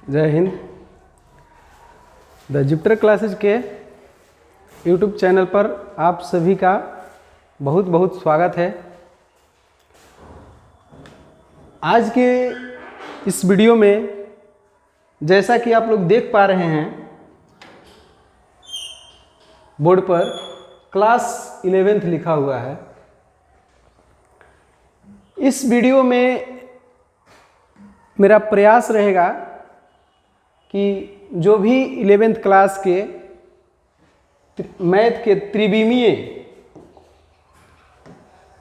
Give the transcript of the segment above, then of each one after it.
जय Hind. The जिप्टर classes के YouTube channel पर आप सभी का बहुत बहुत स्वागत है। आज के इस वीडियो में जैसा कि आप लोग देख पा रहे हैं बोर्ड पर क्लास 11th लिखा हुआ है। इस वीडियो में मेरा प्रयास रहेगा कि जो भी 11th क्लास के मैथ के त्रिविमीय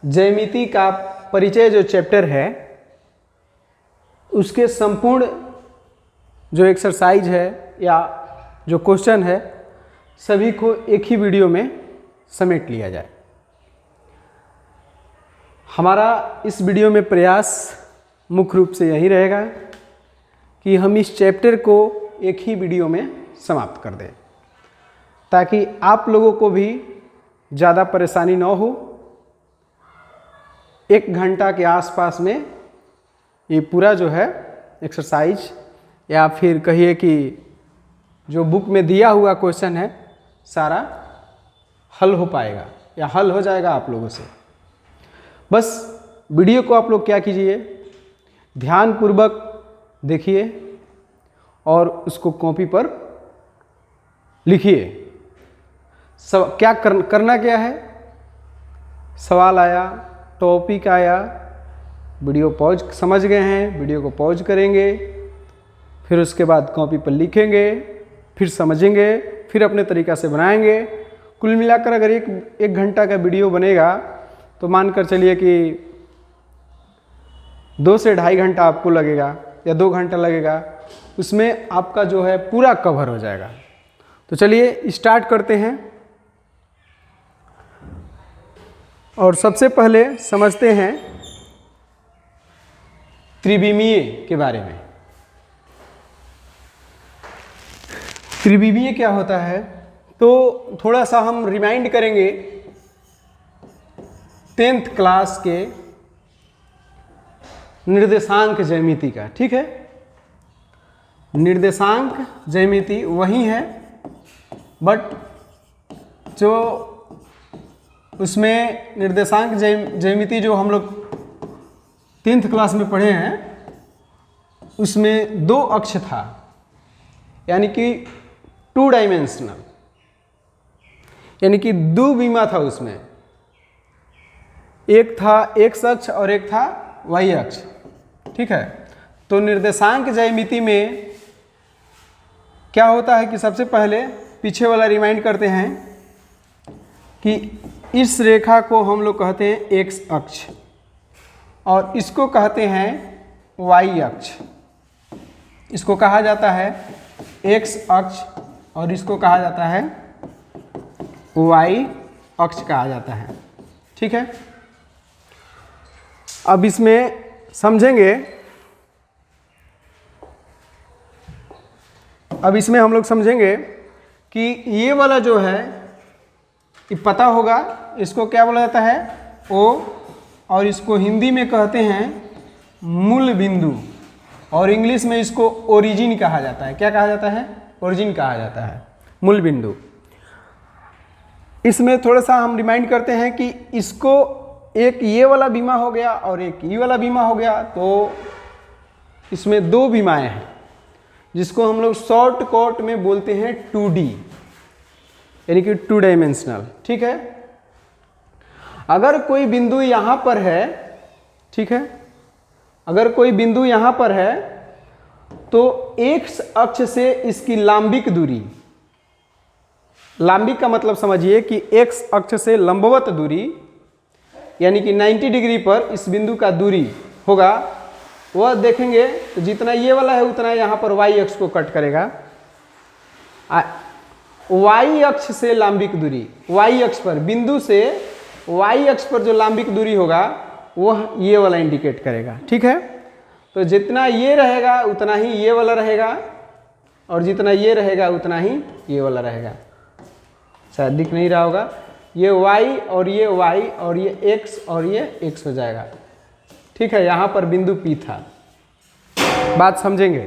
ज्यामिति का परिचय जो चैप्टर है उसके संपूर्ण जो एक्सरसाइज है या जो क्वेश्चन है सभी को एक ही वीडियो में समेट लिया जाए। हमारा इस वीडियो में प्रयास मुख्य रूप से यही रहेगा कि हम इस चैप्टर को एक ही वीडियो में समाप्त कर दें ताकि आप लोगों को भी ज़्यादा परेशानी न हो। 1 घंटा के आसपास में ये पूरा जो है एक्सरसाइज या फिर कहिए कि जो बुक में दिया हुआ क्वेश्चन है सारा हल हो पाएगा या हल हो जाएगा आप लोगों से। बस वीडियो को आप लोग क्या कीजिए, ध्यानपूर्वक देखिए और उसको कॉपी पर लिखिए। क्या करना क्या है, सवाल आया, टॉपिक आया, वीडियो पॉज समझ गए हैं, वीडियो को पॉज करेंगे, फिर उसके बाद कॉपी पर लिखेंगे, फिर समझेंगे, फिर अपने तरीक़ा से बनाएंगे। कुल मिलाकर अगर एक घंटा का वीडियो बनेगा तो मानकर चलिए कि 2 से 2.5 घंटा आपको लगेगा या 2 घंटा लगेगा, उसमें आपका जो है पूरा कवर हो जाएगा। तो चलिए स्टार्ट करते हैं और सबसे पहले समझते हैं त्रिविमीय के बारे में। त्रिविमीय क्या होता है तो थोड़ा सा हम रिमाइंड करेंगे 10th क्लास के निर्देशांक ज्यामिति का। ठीक है, निर्देशांक ज्यामिति वही है बट जो उसमें निर्देशांक ज्यामिति जो हम लोग 10th क्लास में पढ़े हैं उसमें 2 अक्ष था, यानी कि 2 डायमेंशनल, यानी कि 2 विमा था। उसमें एक था x अक्ष और एक था y अक्ष। ठीक है, तो निर्देशांक ज्यामिति में क्या होता है कि सबसे पहले पीछे वाला रिमाइंड करते हैं कि इस रेखा को हम लोग कहते हैं x अक्ष और इसको कहते हैं y अक्ष। इसको कहा जाता है x अक्ष और इसको कहा जाता है y अक्ष कहा जाता है। ठीक है, अब इसमें समझेंगे, अब इसमें हम लोग समझेंगे कि ये वाला जो है ये पता होगा, इसको क्या बोला जाता है O, और इसको हिंदी में कहते हैं मूल बिंदु और इंग्लिश में इसको ओरिजिन कहा जाता है। क्या कहा जाता है? ओरिजिन कहा जाता है, मूल बिंदु। इसमें थोड़ा सा हम रिमाइंड करते हैं कि इसको एक ये वाला बीमा हो गया और एक ये वाला बीमा हो गया, तो इसमें 2 बीमाएँ हैं जिसको हम लोग शॉर्ट कट में बोलते हैं 2D, यानी कि 2 डायमेंशनल। ठीक है, अगर कोई बिंदु यहाँ पर है, ठीक है, अगर कोई बिंदु यहाँ पर है तो x अक्ष से इसकी लांबिक दूरी, लांबिक का मतलब समझिए कि x अक्ष से लंबवत दूरी यानी कि 90 डिग्री पर इस बिंदु का दूरी होगा, वह देखेंगे तो जितना ये वाला है उतना यहाँ पर y अक्ष को कट करेगा। y अक्ष से लांबिक दूरी, y अक्ष पर बिंदु से y अक्ष पर जो लांबिक दूरी होगा वह ये वाला इंडिकेट करेगा। ठीक है, तो जितना ये रहेगा उतना ही ये वाला रहेगा और जितना ये रहेगा उतना ही ये वाला रहेगा। शायद दिख नहीं रहा होगा, ये y और ये y और ये x और ये x हो जाएगा। ठीक है, यहाँ पर बिंदु P था। बात समझेंगे।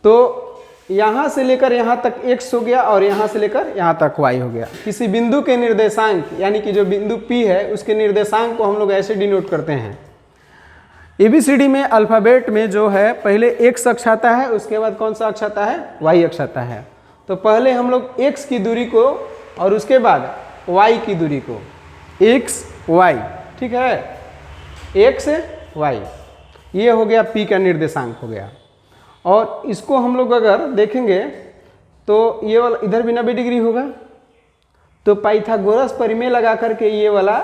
तो यहाँ से लेकर यहाँ तक x हो गया और यहाँ से लेकर यहाँ तक y हो गया। किसी बिंदु के निर्देशांक यानी कि जो बिंदु P है उसके निर्देशांक को हम लोग ऐसे डिनोट करते हैं। ABCD में अल्फ़ाबेट में जो है पहले x अक्ष आता है, उसके बाद कौन सा अक्ष आता है, y अक्ष आता है। तो पहले हम लोग x की दूरी को और उसके बाद y की दूरी को, x y, ठीक है, x y, ये हो गया P का निर्देशांक हो गया। और इसको हम लोग अगर देखेंगे तो ये वाला इधर भी 90 डिग्री होगा, तो पाइथागोरस परिमेय लगा करके ये वाला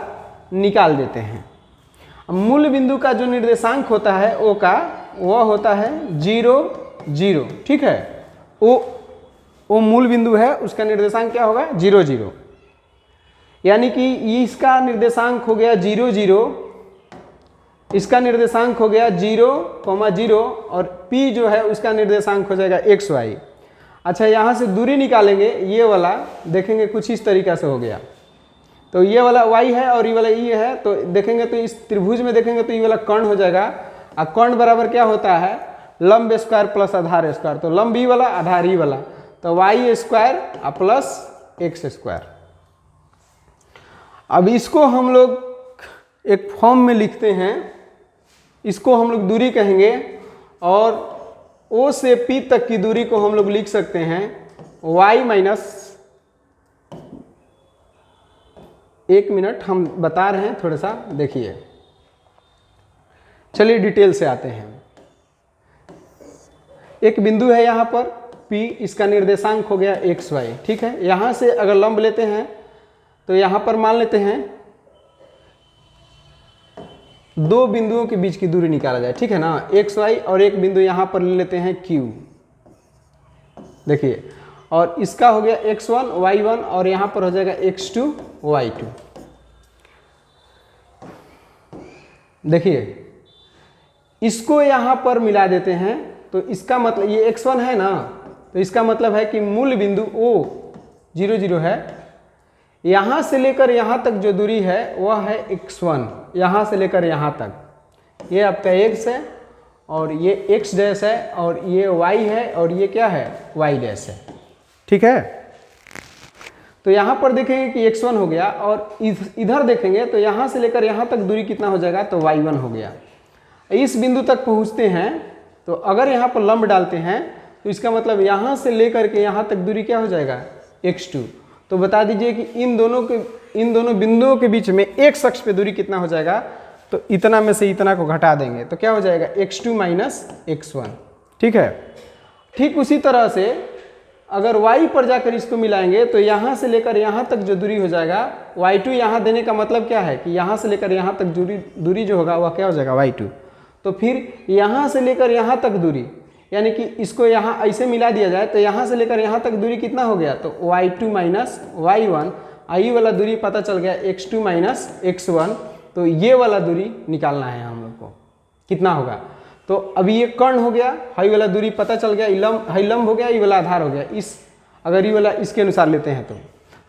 निकाल देते हैं। मूल बिंदु का जो निर्देशांक होता है वह होता है 0 0, ठीक है। वो मूल बिंदु है, उसका निर्देशांक क्या होगा, 0 0, यानी कि इसका निर्देशांक हो गया 0 0, इसका निर्देशांक हो गया 0, 0 और P जो है उसका निर्देशांक हो जाएगा x y। अच्छा, यहाँ से दूरी निकालेंगे, ये वाला देखेंगे कुछ इस तरीक़ा से हो गया। तो ये वाला y है और ये वाला e है, तो देखेंगे तो इस त्रिभुज में देखेंगे तो ये वाला कर्ण हो जाएगा। और कर्ण बराबर क्या होता है, लंब स्क्वायर प्लस आधार स्क्वायर। तो लंब ई वाला आधार ई वाला, तो y square plus x square. अब इसको हम लोग एक फॉर्म में लिखते हैं, इसको हम लोग दूरी कहेंगे और O से P तक की दूरी को हम लोग लिख सकते हैं y माइनस, एक मिनट हम बता रहे हैं, थोड़ा सा देखिए। चलिए डिटेल से आते हैं। एक बिंदु है यहाँ पर P, इसका निर्देशांक हो गया x y, ठीक है। यहाँ से अगर लंब लेते हैं तो यहाँ पर मान लेते हैं दो बिंदुओं के बीच की दूरी निकाला जाए, ठीक है ना, x y, और एक बिंदु यहाँ पर ले लेते हैं Q, देखिए, और इसका हो गया x1 y1 और यहाँ पर हो जाएगा x2 y2। देखिए इसको यहाँ पर मिला देते हैं तो इसका मतलब ये x1 है ना, तो इसका मतलब है कि मूल बिंदु O 0 0 है, यहाँ से लेकर यहाँ तक जो दूरी है वह है x1, यहाँ से लेकर यहाँ तक ये आपका x है और ये x डैश है और ये y है और ये क्या है, y डैश है, ठीक है। तो यहाँ पर देखेंगे कि x1 हो गया और इधर देखेंगे तो यहाँ से लेकर यहाँ तक दूरी कितना हो जाएगा, तो y1 हो गया। इस बिंदु तक पहुँचते हैं तो अगर यहाँ पर लंब डालते हैं तो इसका मतलब यहाँ से लेकर के यहाँ तक दूरी क्या हो जाएगा, x2। तो बता दीजिए कि इन दोनों बिंदुओं के बीच में एक अक्ष पे दूरी कितना हो जाएगा, तो इतना में से इतना को घटा देंगे तो क्या हो जाएगा, x2 माइनस x1, ठीक है। ठीक उसी तरह से अगर y पर जाकर इसको मिलाएंगे तो यहाँ से लेकर यहाँ तक जो दूरी हो जाएगा y2, यहाँ देने का मतलब क्या है कि यहाँ से लेकर यहाँ तक दूरी जो होगा वह क्या हो जाएगा, y2। तो फिर यहाँ से लेकर यहाँ तक दूरी, यानी कि इसको यहाँ ऐसे मिला दिया जाए तो यहाँ से लेकर यहाँ तक दूरी कितना हो गया, तो y2 माइनस y1, आई वाला दूरी पता चल गया x2 माइनस x1। तो ये वाला दूरी निकालना है हम लोग को, कितना होगा। तो अभी ये कर्ण हो गया, हाई वाला दूरी पता चल गया, हाई लंब हो गया, ये वाला आधार हो गया। इस अगर ये वाला इसके अनुसार लेते हैं तो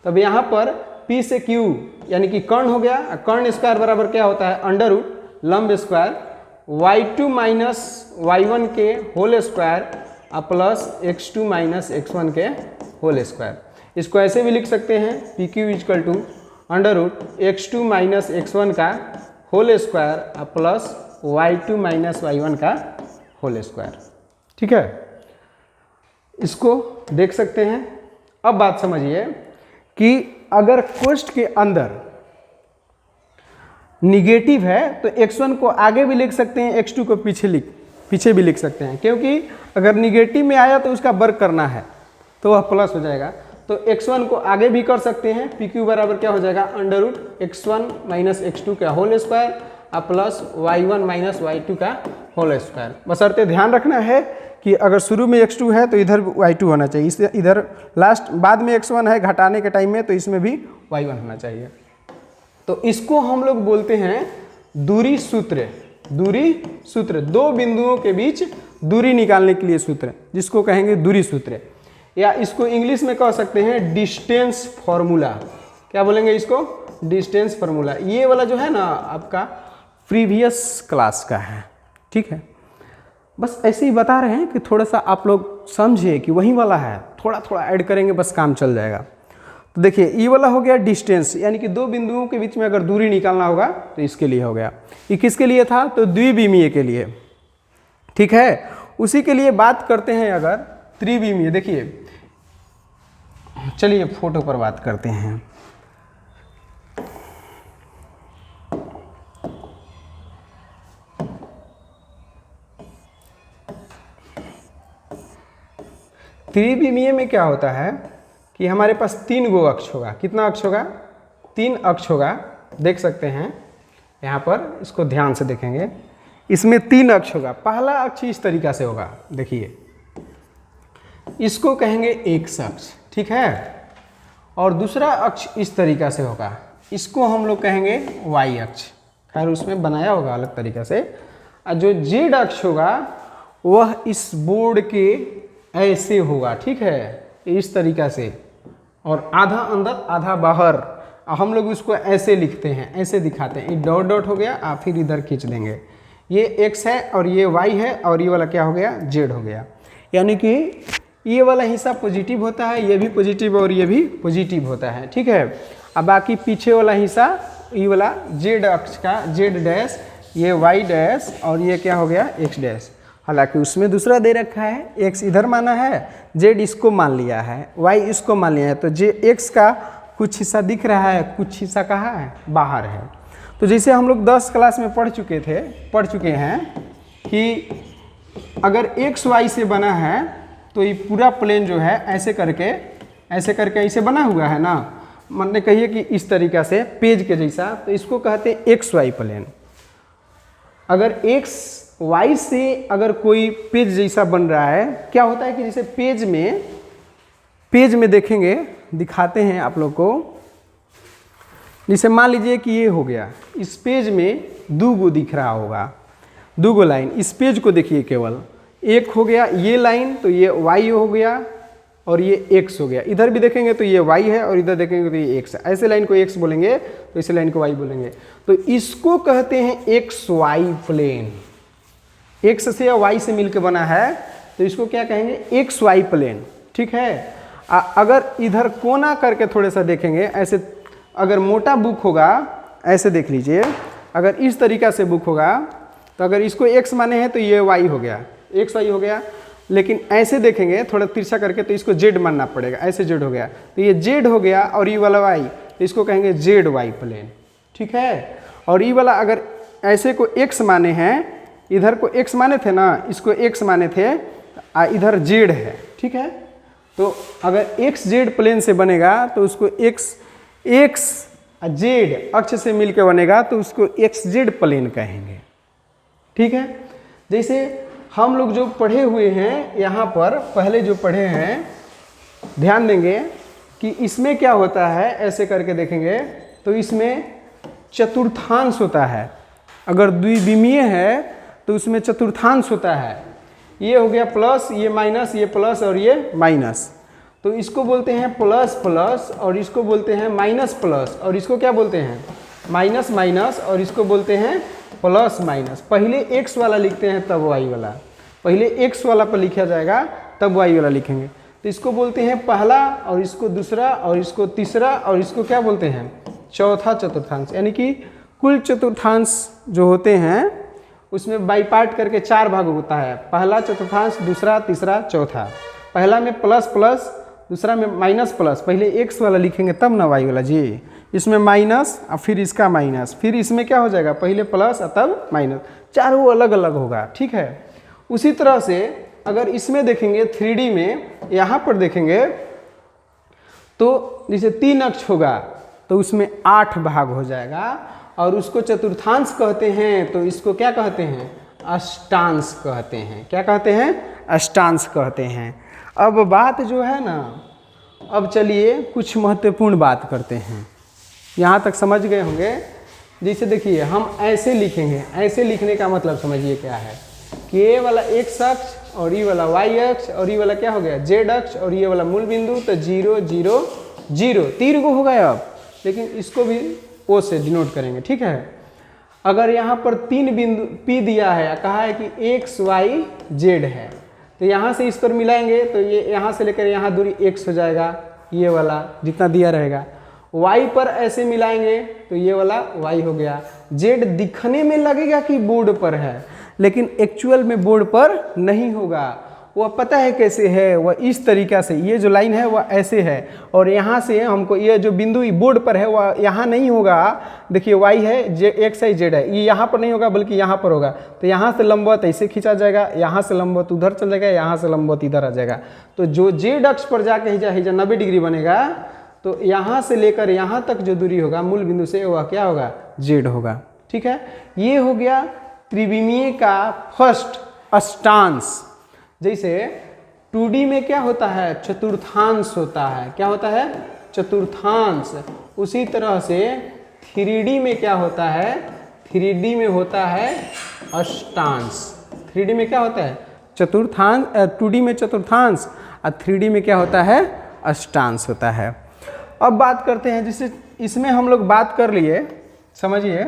तब यहाँ पर P से Q यानी कि कर्ण हो गया, कर्ण स्क्वायर बराबर क्या होता है, अंडर रूट लंब स्क्वायर y2 माइनस y1 के whole square plus x2 minus x1 के होल स्क्वायर। इसको ऐसे भी लिख सकते हैं PQ equal to under root x2 minus x1 का whole square plus y2 minus y1 का होल स्क्वायर, ठीक है। इसको देख सकते हैं। अब बात समझिए कि अगर कोष्ठ के अंदर निगेटिव है तो x1 को आगे भी लिख सकते हैं, x2 को पीछे भी लिख सकते हैं, क्योंकि अगर निगेटिव में आया तो उसका वर्ग करना है तो वह प्लस हो जाएगा। तो x1 को आगे भी कर सकते हैं, PQ बराबर क्या हो जाएगा, under root x1 minus x2 का whole square plus y1 minus y2 का होल स्क्वायर। बशर्ते ध्यान रखना है कि अगर शुरू में x2 है तो इधर y2 होना चाहिए, इससे इधर लास्ट बाद में x1 है घटाने के टाइम में, तो इसमें भी y1 होना चाहिए। तो इसको हम लोग बोलते हैं दूरी सूत्र। दूरी सूत्र, दो बिंदुओं के बीच दूरी निकालने के लिए सूत्र, जिसको कहेंगे दूरी सूत्र, या इसको इंग्लिश में कह सकते हैं डिस्टेंस फॉर्मूला। क्या बोलेंगे इसको, डिस्टेंस फार्मूला। ये वाला जो है ना आपका प्रीवियस क्लास का है, ठीक है। बस ऐसे ही बता रहे हैं कि थोड़ा सा आप लोग समझिए कि वही वाला है, थोड़ा थोड़ा ऐड करेंगे बस काम चल जाएगा। तो देखिए ये वाला हो गया डिस्टेंस, यानी कि दो बिंदुओं के बीच में अगर दूरी निकालना होगा तो इसके लिए हो गया। ये किसके लिए था? तो द्विविमीय के लिए, ठीक है। उसी के लिए बात करते हैं अगर त्रिविमीय। देखिए चलिए फोटो पर बात करते हैं। त्रिविमीय में क्या होता है कि हमारे पास 3 गो अक्ष होगा। कितना अक्ष होगा? 3 अक्ष होगा। देख सकते हैं यहाँ पर, इसको ध्यान से देखेंगे, इसमें 3 अक्ष होगा। पहला अक्ष इस तरीका से होगा, देखिए इसको कहेंगे x अक्ष, ठीक है। और दूसरा अक्ष इस तरीका से होगा, इसको हम लोग कहेंगे y अक्ष। खैर उसमें बनाया होगा अलग तरीका से। और जो z अक्ष होगा वह इस बोर्ड के ऐसे होगा, ठीक है, इस तरीका से, और आधा अंदर आधा बाहर। हम लोग उसको ऐसे लिखते हैं, ऐसे दिखाते हैं। ये डॉट डॉट हो गया, आप फिर इधर खींच देंगे। ये x है और ये y है और ये वाला क्या हो गया? z हो गया। यानी कि ये वाला हिस्सा पॉजिटिव होता है, ये भी पॉजिटिव और ये भी पॉजिटिव होता है, ठीक है। अब बाकी पीछे वाला हिस्सा, ये वाला z अक्ष का z डैश, ये y डैश और ये क्या हो गया? x dash. हालांकि उसमें दूसरा दे रखा है, x इधर माना है, z इसको मान लिया है, y इसको मान लिया है। तो x का कुछ हिस्सा दिख रहा है, कुछ हिस्सा कहाँ है? बाहर है। तो जैसे हम लोग 10 क्लास में पढ़ चुके हैं कि अगर x y से बना है तो ये पूरा प्लेन जो है ऐसे करके ऐसे बना हुआ है ना, मैंने कहिए कि इस तरीका से पेज के जैसा, तो इसको कहते हैं एक्स वाई प्लेन। अगर एक्स वाई से अगर कोई पेज जैसा बन रहा है, क्या होता है कि जैसे पेज में देखेंगे, दिखाते हैं आप लोग को। जैसे मान लीजिए कि ये हो गया, इस पेज में 2 गो दिख रहा होगा, 2 गो लाइन। इस पेज को देखिए, केवल एक हो गया ये लाइन, तो ये y हो गया और ये x हो गया। इधर भी देखेंगे तो ये y है और इधर देखेंगे तो ये x है। ऐसे लाइन को x बोलेंगे तो इस लाइन को y बोलेंगे। तो इसको कहते हैं एक्स वाई प्लेन। x से या y से मिलकर बना है तो इसको क्या कहेंगे? एक्स वाई प्लेन, ठीक है। अगर इधर कोना करके थोड़ा सा देखेंगे, ऐसे अगर मोटा बुक होगा, ऐसे देख लीजिए, अगर इस तरीका से बुक होगा तो अगर इसको x माने हैं तो ये y हो गया, एक्स वाई हो गया। लेकिन ऐसे देखेंगे थोड़ा तिरछा करके तो इसको z मानना पड़ेगा, ऐसे z हो गया, तो ये z हो गया और ये वाला y, तो इसको कहेंगे जेड वाई प्लेन, ठीक है। और ये वाला अगर ऐसे को x माने हैं, इधर को x माने थे ना, इसको x माने थे, इधर z है, ठीक है। तो अगर एक्स जेड प्लेन से बनेगा तो उसको एक्स जेड अक्ष से मिलकर बनेगा तो उसको एक्स जेड प्लेन कहेंगे, ठीक है। जैसे हम लोग जो पढ़े हुए हैं यहाँ पर, पहले जो पढ़े हैं, ध्यान देंगे कि इसमें क्या होता है, ऐसे करके देखेंगे तो इसमें चतुर्थांश होता है। अगर द्विविमीय है तो उसमें चतुर्थांश होता है। ये हो गया प्लस, ये माइनस, ये प्लस और ये माइनस। तो इसको बोलते हैं प्लस प्लस और इसको बोलते हैं माइनस प्लस, और इसको क्या बोलते हैं? माइनस माइनस, और इसको बोलते हैं प्लस माइनस। पहले एक्स वाला लिखते हैं तब वाई वाला, पहले एक्स वाला पर लिखा जाएगा तब वाई वाला लिखेंगे। तो इसको बोलते हैं पहला, और इसको दूसरा, और इसको तीसरा, और इसको क्या बोलते हैं? चौथा चतुर्थांश। यानी कि कुल चतुर्थांश जो होते हैं उसमें बाई पार्ट करके 4 भाग होता है। पहला चतुर्थांश, दूसरा, तीसरा, चौथा। पहला में प्लस प्लस, दूसरा में माइनस प्लस, पहले एक्स वाला लिखेंगे तब ना वाई वाला जी, इसमें माइनस और फिर इसका माइनस, फिर इसमें क्या हो जाएगा? पहले प्लस और तब माइनस, चारों अलग अलग होगा, ठीक है। उसी तरह से अगर इसमें देखेंगे 3D में, यहाँ पर देखेंगे तो जैसे 3 अक्ष होगा तो उसमें 8 भाग हो जाएगा, और उसको चतुर्थांश कहते हैं। तो इसको क्या कहते हैं? अष्टांश कहते हैं। क्या कहते हैं? अष्टांश कहते हैं। अब बात जो है ना, अब चलिए कुछ महत्वपूर्ण बात करते हैं। यहाँ तक समझ गए होंगे। जैसे देखिए हम ऐसे लिखेंगे, ऐसे लिखने का मतलब समझिए क्या है कि ये वाला एक्स अक्ष और ये वाला वाई अक्ष और ये वाला क्या हो गया? जेड अक्ष, और ये वाला मूल बिंदु, तो 0 0 0 3 को हो गया अब, लेकिन इसको भी ओ से डिनोट करेंगे, ठीक है। अगर यहाँ पर 3 बिंदु P दिया है, कहा है कि x y z है, तो यहाँ से इस पर मिलाएंगे तो ये यहाँ से लेकर यहाँ दूरी x हो जाएगा, ये वाला जितना दिया रहेगा। y पर ऐसे मिलाएंगे तो ये वाला y हो गया। z दिखने में लगेगा कि बोर्ड पर है, लेकिन एक्चुअल में बोर्ड पर नहीं होगा। वह पता है कैसे है, वह इस तरीक़ा से, ये जो लाइन है वह ऐसे है, और यहाँ से हमको ये जो बिंदु बोर्ड पर है वह यहाँ नहीं होगा। देखिए y है, x है, z है, ये यहाँ पर नहीं होगा बल्कि यहाँ पर होगा। तो यहाँ से लंबवत ऐसे खींचा जाएगा, यहाँ से लंबवत उधर चल जाएगा, यहाँ से लंबवत इधर आ जाएगा। तो जो z अक्ष पर जाके हिजा 90 डिग्री बनेगा, तो यहाँ से लेकर यहाँ तक जो दूरी होगा मूल बिंदु से, वह क्या होगा, z होगा। ठीक है, ये हो गया त्रिविमीय का फर्स्ट अष्टांश। जैसे 2D में क्या होता है, चतुर्थांश होता है। क्या होता है, चतुर्थांश। उसी तरह से 3D में क्या होता है, 3D में होता है अष्टांश। 3D में क्या होता है, चतुर्थांश, 2D में चतुर्थांश, और 3D में क्या होता है, अष्टांश होता है। अब बात करते हैं, जैसे इसमें हम लोग बात कर लिए, समझिए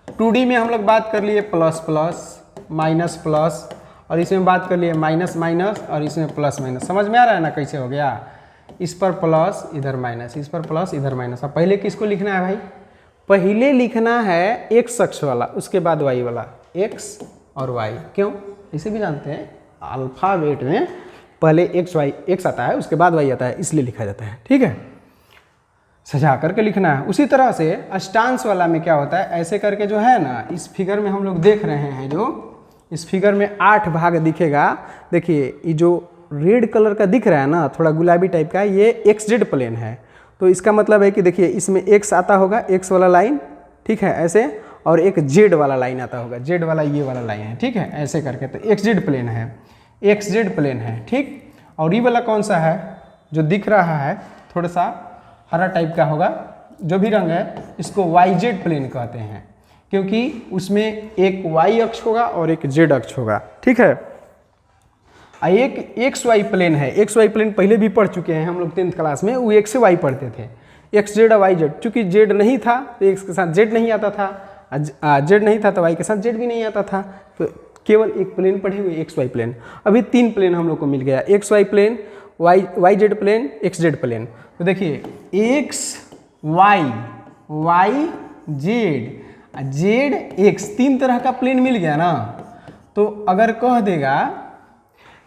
2D में हम लोग बात कर लिए प्लस प्लस, माइनस प्लस, और इसमें बात कर लिए माइनस माइनस, और इसमें प्लस माइनस। समझ में आ रहा है ना कैसे हो गया, इस पर प्लस इधर माइनस, इस पर प्लस इधर माइनस। अब पहले किसको लिखना है भाई, पहले लिखना है x अक्ष वाला, उसके बाद y वाला, x और y। क्यों, इसे भी जानते हैं अल्फाबेट में पहले x आता है, उसके बाद y आता है, इसलिए लिखा जाता है। ठीक है, सजा करके लिखना है। उसी तरह से अष्टांश वाला में क्या होता है, ऐसे करके जो है ना, इस फिगर में हम लोग देख रहे हैं, जो इस फिगर में 8 भाग दिखेगा। देखिए ये जो रेड कलर का दिख रहा है ना, थोड़ा गुलाबी टाइप का, ये XZ प्लेन है। तो इसका मतलब है कि देखिए इसमें x आता होगा, x वाला लाइन, ठीक है ऐसे, और एक z वाला लाइन आता होगा, z वाला ये वाला लाइन है। ठीक है, ऐसे करके, तो XZ प्लेन है, XZ प्लेन है। ठीक, और ये वाला कौन सा है जो दिख रहा है, थोड़ा सा हरा टाइप का होगा, जो भी रंग है, इसको YZ प्लेन कहते हैं, क्योंकि उसमें एक y अक्ष होगा और एक z अक्ष होगा। ठीक है, एक XY प्लेन है। XY प्लेन पहले भी पढ़ चुके हैं हम लोग 10th क्लास में, वो x से y पढ़ते थे, XZ और YZ। चूँकि z नहीं था तो x के साथ z नहीं आता था, z नहीं था तो y के साथ z भी नहीं आता था, तो केवल एक प्लेन पढ़े हुए XY प्लेन। अभी 3 प्लेन हम लोग को मिल गया, XY plane, YZ plane, XZ plane. तो देखिए XY, YZ, ZX, 3 तरह का प्लेन मिल गया ना। तो अगर कह देगा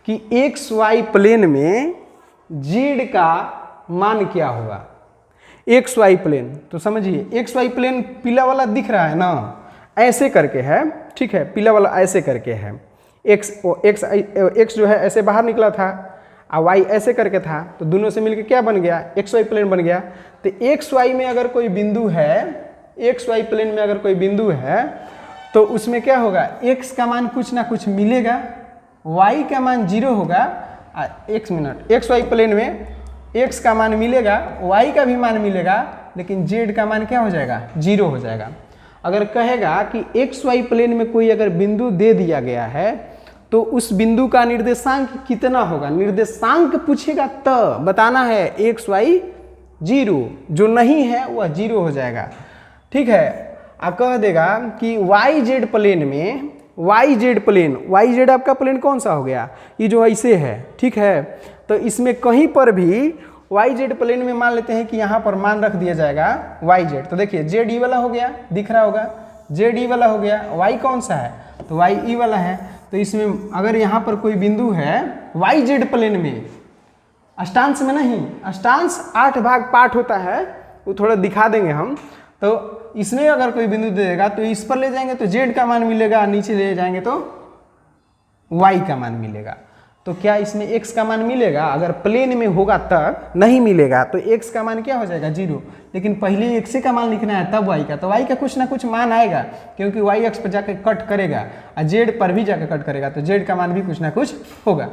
कि XY प्लेन में Z का मान क्या होगा, XY प्लेन, तो समझिए XY प्लेन पीला वाला दिख रहा है ना, ऐसे करके है। ठीक है, पीला वाला ऐसे करके है, x जो है ऐसे बाहर निकला था, और y ऐसे करके था, तो दोनों से मिलकर क्या बन गया, XY प्लेन बन गया। तो XY में अगर कोई बिंदु है, XY प्लेन में अगर कोई बिंदु है, तो उसमें क्या होगा, x का मान कुछ ना कुछ मिलेगा, y का मान 0 होगा। एक मिनट, XY प्लेन में x का मान मिलेगा, y का भी मान मिलेगा, लेकिन z का मान क्या हो जाएगा, 0 हो जाएगा। अगर कहेगा कि XY प्लेन में कोई अगर बिंदु दे दिया गया है, तो उस बिंदु का निर्देशांक कितना होगा, निर्देशांक पूछेगा तो बताना है XY 0, जो नहीं है वह 0 हो जाएगा। ठीक है, कह देगा कि YZ प्लेन में, YZ प्लेन, YZ आपका प्लेन कौन सा हो गया, ये जो ऐसे है। ठीक है, तो इसमें कहीं पर भी YZ प्लेन में मान लेते हैं कि यहाँ पर मान रख दिया जाएगा YZ। तो देखिए ZE वाला हो गया, दिख रहा होगा, ZE वाला हो गया, Y कौन सा है, तो YE वाला है। तो इसमें अगर यहाँ पर कोई बिंदु है YZ प्लेन में, अष्टांश में नहीं, अष्टांश 8 भाग पाठ होता है, वो थोड़ा दिखा देंगे हम। तो इसमें अगर कोई बिंदु दे देगा तो इस पर ले जाएंगे तो z का मान मिलेगा, नीचे ले जाएंगे तो y का मान मिलेगा। तो क्या इसमें x का मान मिलेगा, अगर प्लेन में होगा तब, नहीं मिलेगा तो x का मान क्या हो जाएगा, 0। लेकिन पहले x का मान लिखना है तब y का, तो y का कुछ ना कुछ मान आएगा, क्योंकि y अक्ष पर जाकर कट करेगा और z पर भी जाकर कट करेगा, तो z का मान भी कुछ ना कुछ होगा।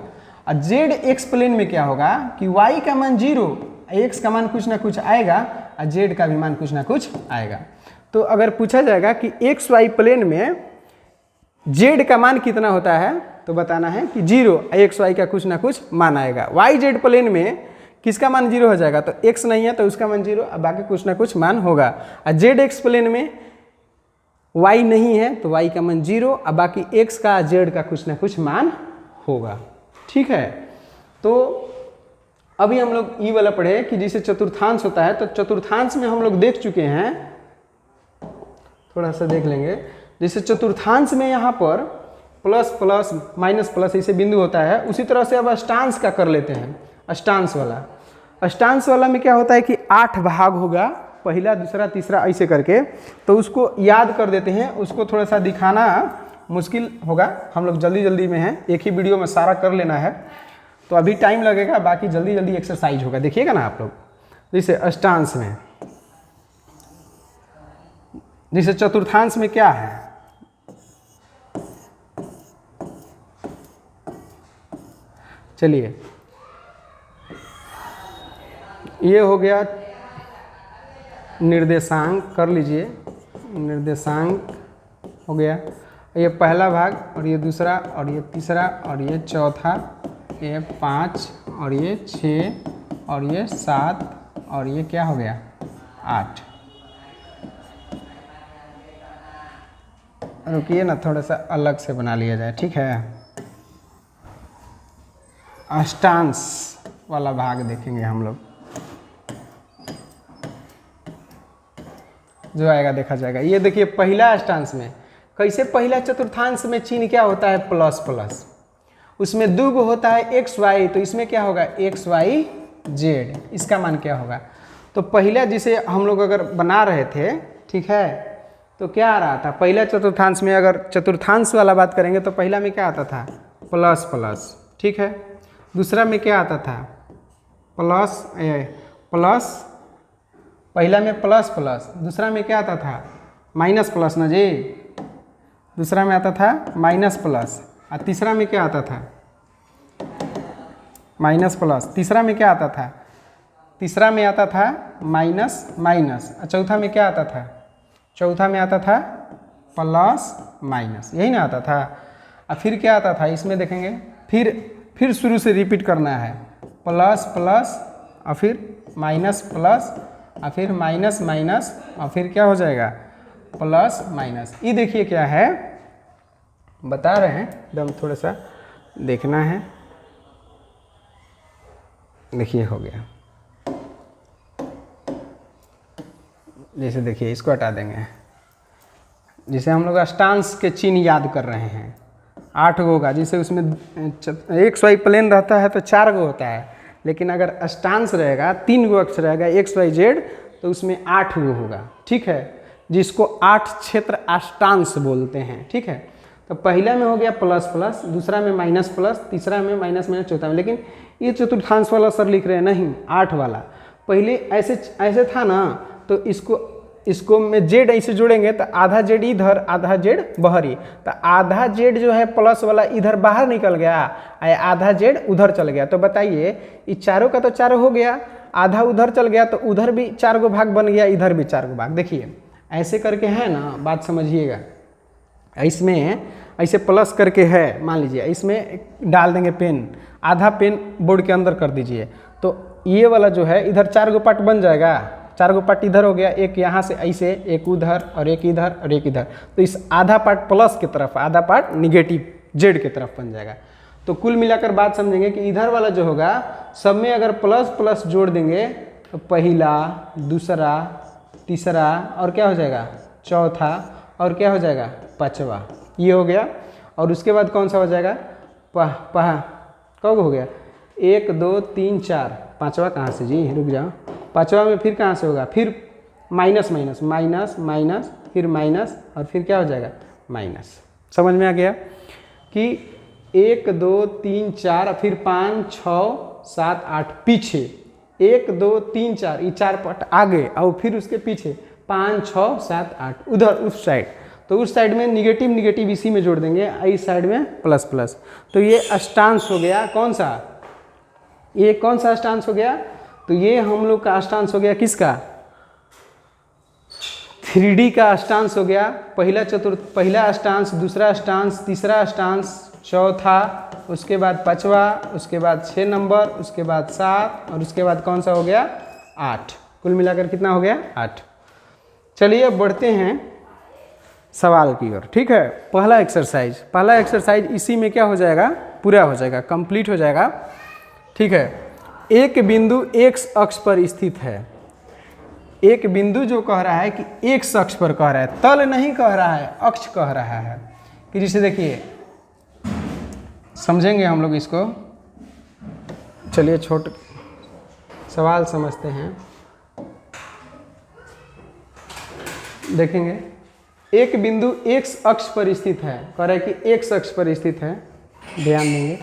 और ZX प्लेन में क्या होगा कि y का मान 0, x का मान कुछ ना कुछ आएगा, और z का भी मान कुछ ना कुछ आएगा। तो अगर पूछा जाएगा कि XY प्लेन में z का मान कितना होता है, तो बताना है कि 0, XY का कुछ ना कुछ मान आएगा। YZ प्लेन में किसका मान 0 हो जाएगा, तो x नहीं है तो उसका मान 0, और बाकी कुछ ना कुछ मान होगा। और ZX प्लेन में y नहीं है तो y का मान 0 और बाकी x का z का कुछ ना कुछ मान होगा। ठीक है, तो अभी हम लोग ई वाला पढ़े कि जिसे चतुर्थांश होता है, तो चतुर्थांश में हम लोग देख चुके हैं, थोड़ा सा देख लेंगे। जैसे चतुर्थांश में यहाँ पर प्लस प्लस माइनस प्लस ऐसे बिंदु होता है, उसी तरह से अब अष्टांश का कर लेते हैं। अष्टांश वाला में क्या होता है कि 8 भाग होगा, पहला दूसरा तीसरा ऐसे करके, तो उसको याद कर देते हैं। उसको थोड़ा सा दिखाना मुश्किल होगा, हम लोग जल्दी जल्दी में हैं, एक ही वीडियो में सारा कर लेना है, तो अभी टाइम लगेगा, बाकी जल्दी जल्दी एक्सरसाइज होगा, देखिएगा ना आप लोग। जैसे अष्टांश में, जैसे चतुर्थांश में क्या है, चलिए ये हो गया निर्देशांक, कर लीजिए, निर्देशांक हो गया, ये पहला भाग और ये दूसरा और ये तीसरा और ये चौथा, ये 5 और ये 6 और ये 7 और ये क्या हो गया 8। रुकिए ना, थोड़ा सा अलग से बना लिया जाए, ठीक है। अष्टांश वाला भाग देखेंगे हम लोग, जो आएगा देखा जाएगा। ये देखिए पहला अष्टांश में कैसे, पहला चतुर्थांश में चिन्ह क्या होता है प्लस प्लस, उसमें दो गो होता है एक्स वाई, तो इसमें क्या होगा एक्स वाई जेड, इसका मान क्या होगा। तो पहला जिसे हम लोग अगर बना रहे थे, ठीक है, तो क्या आ रहा था पहला चतुर्थांश में, अगर चतुर्थांश वाला बात करेंगे तो पहला में क्या आता था प्लस प्लस, ठीक है। दूसरा में क्या आता था प्लस प्लस, पहला में प्लस प्लस, दूसरा में क्या आता था माइनस प्लस ना जी, दूसरा में आता था माइनस प्लस, और तीसरा में क्या आता था माइनस प्लस, तीसरा में क्या आता था, तीसरा में आता था माइनस माइनस, और चौथा में क्या आता था, चौथा में आता था प्लस माइनस, यही ना आता था। और फिर क्या आता था इसमें देखेंगे, फिर शुरू से रिपीट करना है, प्लस प्लस और फिर माइनस प्लस और फिर माइनस माइनस और फिर क्या हो जाएगा प्लस माइनस। ये देखिए क्या है बता रहे हैं, एकदम थोड़ा सा देखना है। देखिए हो गया, जैसे देखिए इसको हटा देंगे, जिसे हम लोग अष्टांश के चिन्ह याद कर रहे हैं, 8 गो होगा, जिसे उसमें एक्स वाई प्लेन रहता है तो 4 गो होता है, लेकिन अगर अष्टांश रहेगा 3 गो अक्ष रहेगा एक्स वाई जेड, तो उसमें 8 गो होगा, ठीक है, जिसको 8 क्षेत्र अष्टांश बोलते हैं, ठीक है। तो पहला में हो गया प्लस प्लस, दूसरा में माइनस प्लस, तीसरा में माइनस माइनस, चौथा में, लेकिन ये चतुर्थांश वाला सर लिख रहे हैं नहीं 8 वाला, पहले ऐसे था ना, तो इसको में जेड ऐसे जोड़ेंगे तो आधा जेड इधर आधा जेड बाहरी, तो आधा जेड जो है प्लस वाला इधर बाहर निकल गया, आधा जेड उधर चल गया। तो बताइए ये चारों का तो 4 हो गया, आधा उधर चल गया तो उधर भी 4 गो भाग बन गया, इधर भी 4 गो भाग। देखिए ऐसे करके है ना, बात समझिएगा। इसमें ऐसे प्लस करके है, मान लीजिए इसमें डाल देंगे पेन, आधा पेन बोर्ड के अंदर कर दीजिए, तो ये वाला जो है इधर 4 गो पार्ट बन जाएगा, 4 गो पार्ट इधर हो गया, एक यहाँ से ऐसे, एक उधर और एक इधर और एक इधर, तो इस आधा पार्ट प्लस की तरफ, आधा पार्ट निगेटिव जेड की तरफ बन जाएगा। तो कुल मिलाकर बात समझेंगे कि इधर वाला जो होगा सब में अगर प्लस प्लस जोड़ देंगे तो पहला दूसरा तीसरा और क्या हो जाएगा चौथा और क्या हो जाएगा पांचवा, ये हो गया। और उसके बाद कौन सा हो जाएगा कब हो गया 1 2 3 4, पांचवा कहाँ से जी, रुक जाओ, पांचवा में फिर कहाँ से होगा, फिर माइनस माइनस माइनस माइनस फिर माइनस और फिर क्या हो जाएगा माइनस। समझ में आ गया कि 1 2 3 4 फिर 5 6 7 8 पीछे 1 2 3 4, ये 4 पार्ट आगे और फिर उसके पीछे 5 6 7 8 उधर उस साइड, तो उस साइड में निगेटिव निगेटिव इसी में जोड़ देंगे, इस साइड में प्लस प्लस। तो ये अष्टांश हो गया, कौन सा, ये कौन सा अष्टांश हो गया, तो ये हम लोग का अष्टांश हो गया किसका 3D का अष्टांश हो गया। पहला अष्टांश, दूसरा अष्टांश, तीसरा अष्टांश, चौथा, उसके बाद पांचवा, उसके बाद 6 नंबर, उसके बाद 7 और उसके बाद कौन सा हो गया 8। कुल मिलाकर कितना हो गया 8। चलिए अब बढ़ते हैं सवाल की ओर। ठीक है, पहला एक्सरसाइज इसी में क्या हो जाएगा, पूरा हो जाएगा, कंप्लीट हो जाएगा। ठीक है, एक बिंदु x अक्ष पर स्थित है। एक बिंदु जो कह रहा है कि x अक्ष पर कह रहा है, तल नहीं कह रहा है, अक्ष कह रहा है। कि जिसे देखिए समझेंगे हम लोग इसको। चलिए छोटे सवाल समझते हैं। देखेंगे, एक बिंदु x अक्ष पर स्थित है, कह रहा है कि x अक्ष पर स्थित है। ध्यान देंगे,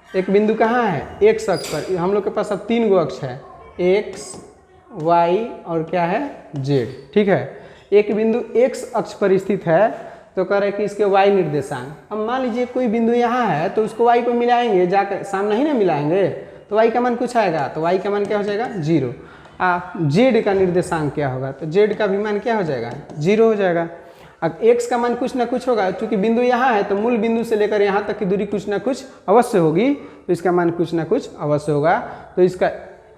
एक बिंदु कहाँ है, x अक्ष पर। हम लोग के पास अब 3 गो अक्ष है, x, y और क्या है, z। ठीक है, एक बिंदु x अक्ष पर स्थित है तो कह रहा है कि इसके y निर्देशांक। अब मान लीजिए कोई बिंदु यहाँ है तो उसको y को मिलाएंगे, जाकर सामने ही ना मिलाएंगे तो y का मान कुछ आएगा, तो y का मान क्या हो जाएगा, 0। z का निर्देशांक क्या होगा, तो z का भी मान क्या हो जाएगा, 0 हो जाएगा। अब x का मान कुछ ना कुछ होगा, क्योंकि बिंदु यहाँ है तो मूल बिंदु से लेकर यहाँ तक की दूरी कुछ ना कुछ अवश्य होगी, तो इसका मान कुछ ना कुछ अवश्य होगा। तो इसका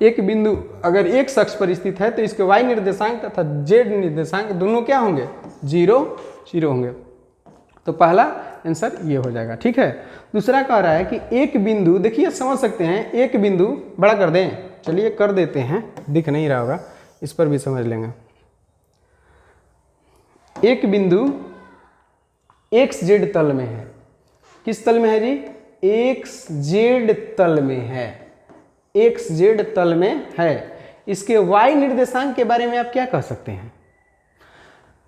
एक बिंदु अगर x अक्ष पर स्थित है तो इसके y निर्देशांक तथा z निर्देशांक दोनों क्या होंगे, 0 होंगे। तो पहला आंसर ये हो जाएगा। ठीक है, दूसरा कह रहा है कि एक बिंदु, देखिए समझ सकते हैं, एक बिंदु बड़ा कर दें, चलिए कर देते हैं, दिख नहीं रहा होगा, इस पर भी समझ लेंगे। एक बिंदु XZ तल में है। किस तल में है जी, XZ तल में है, XZ तल में है। इसके y निर्देशांक के बारे में आप क्या कह सकते हैं,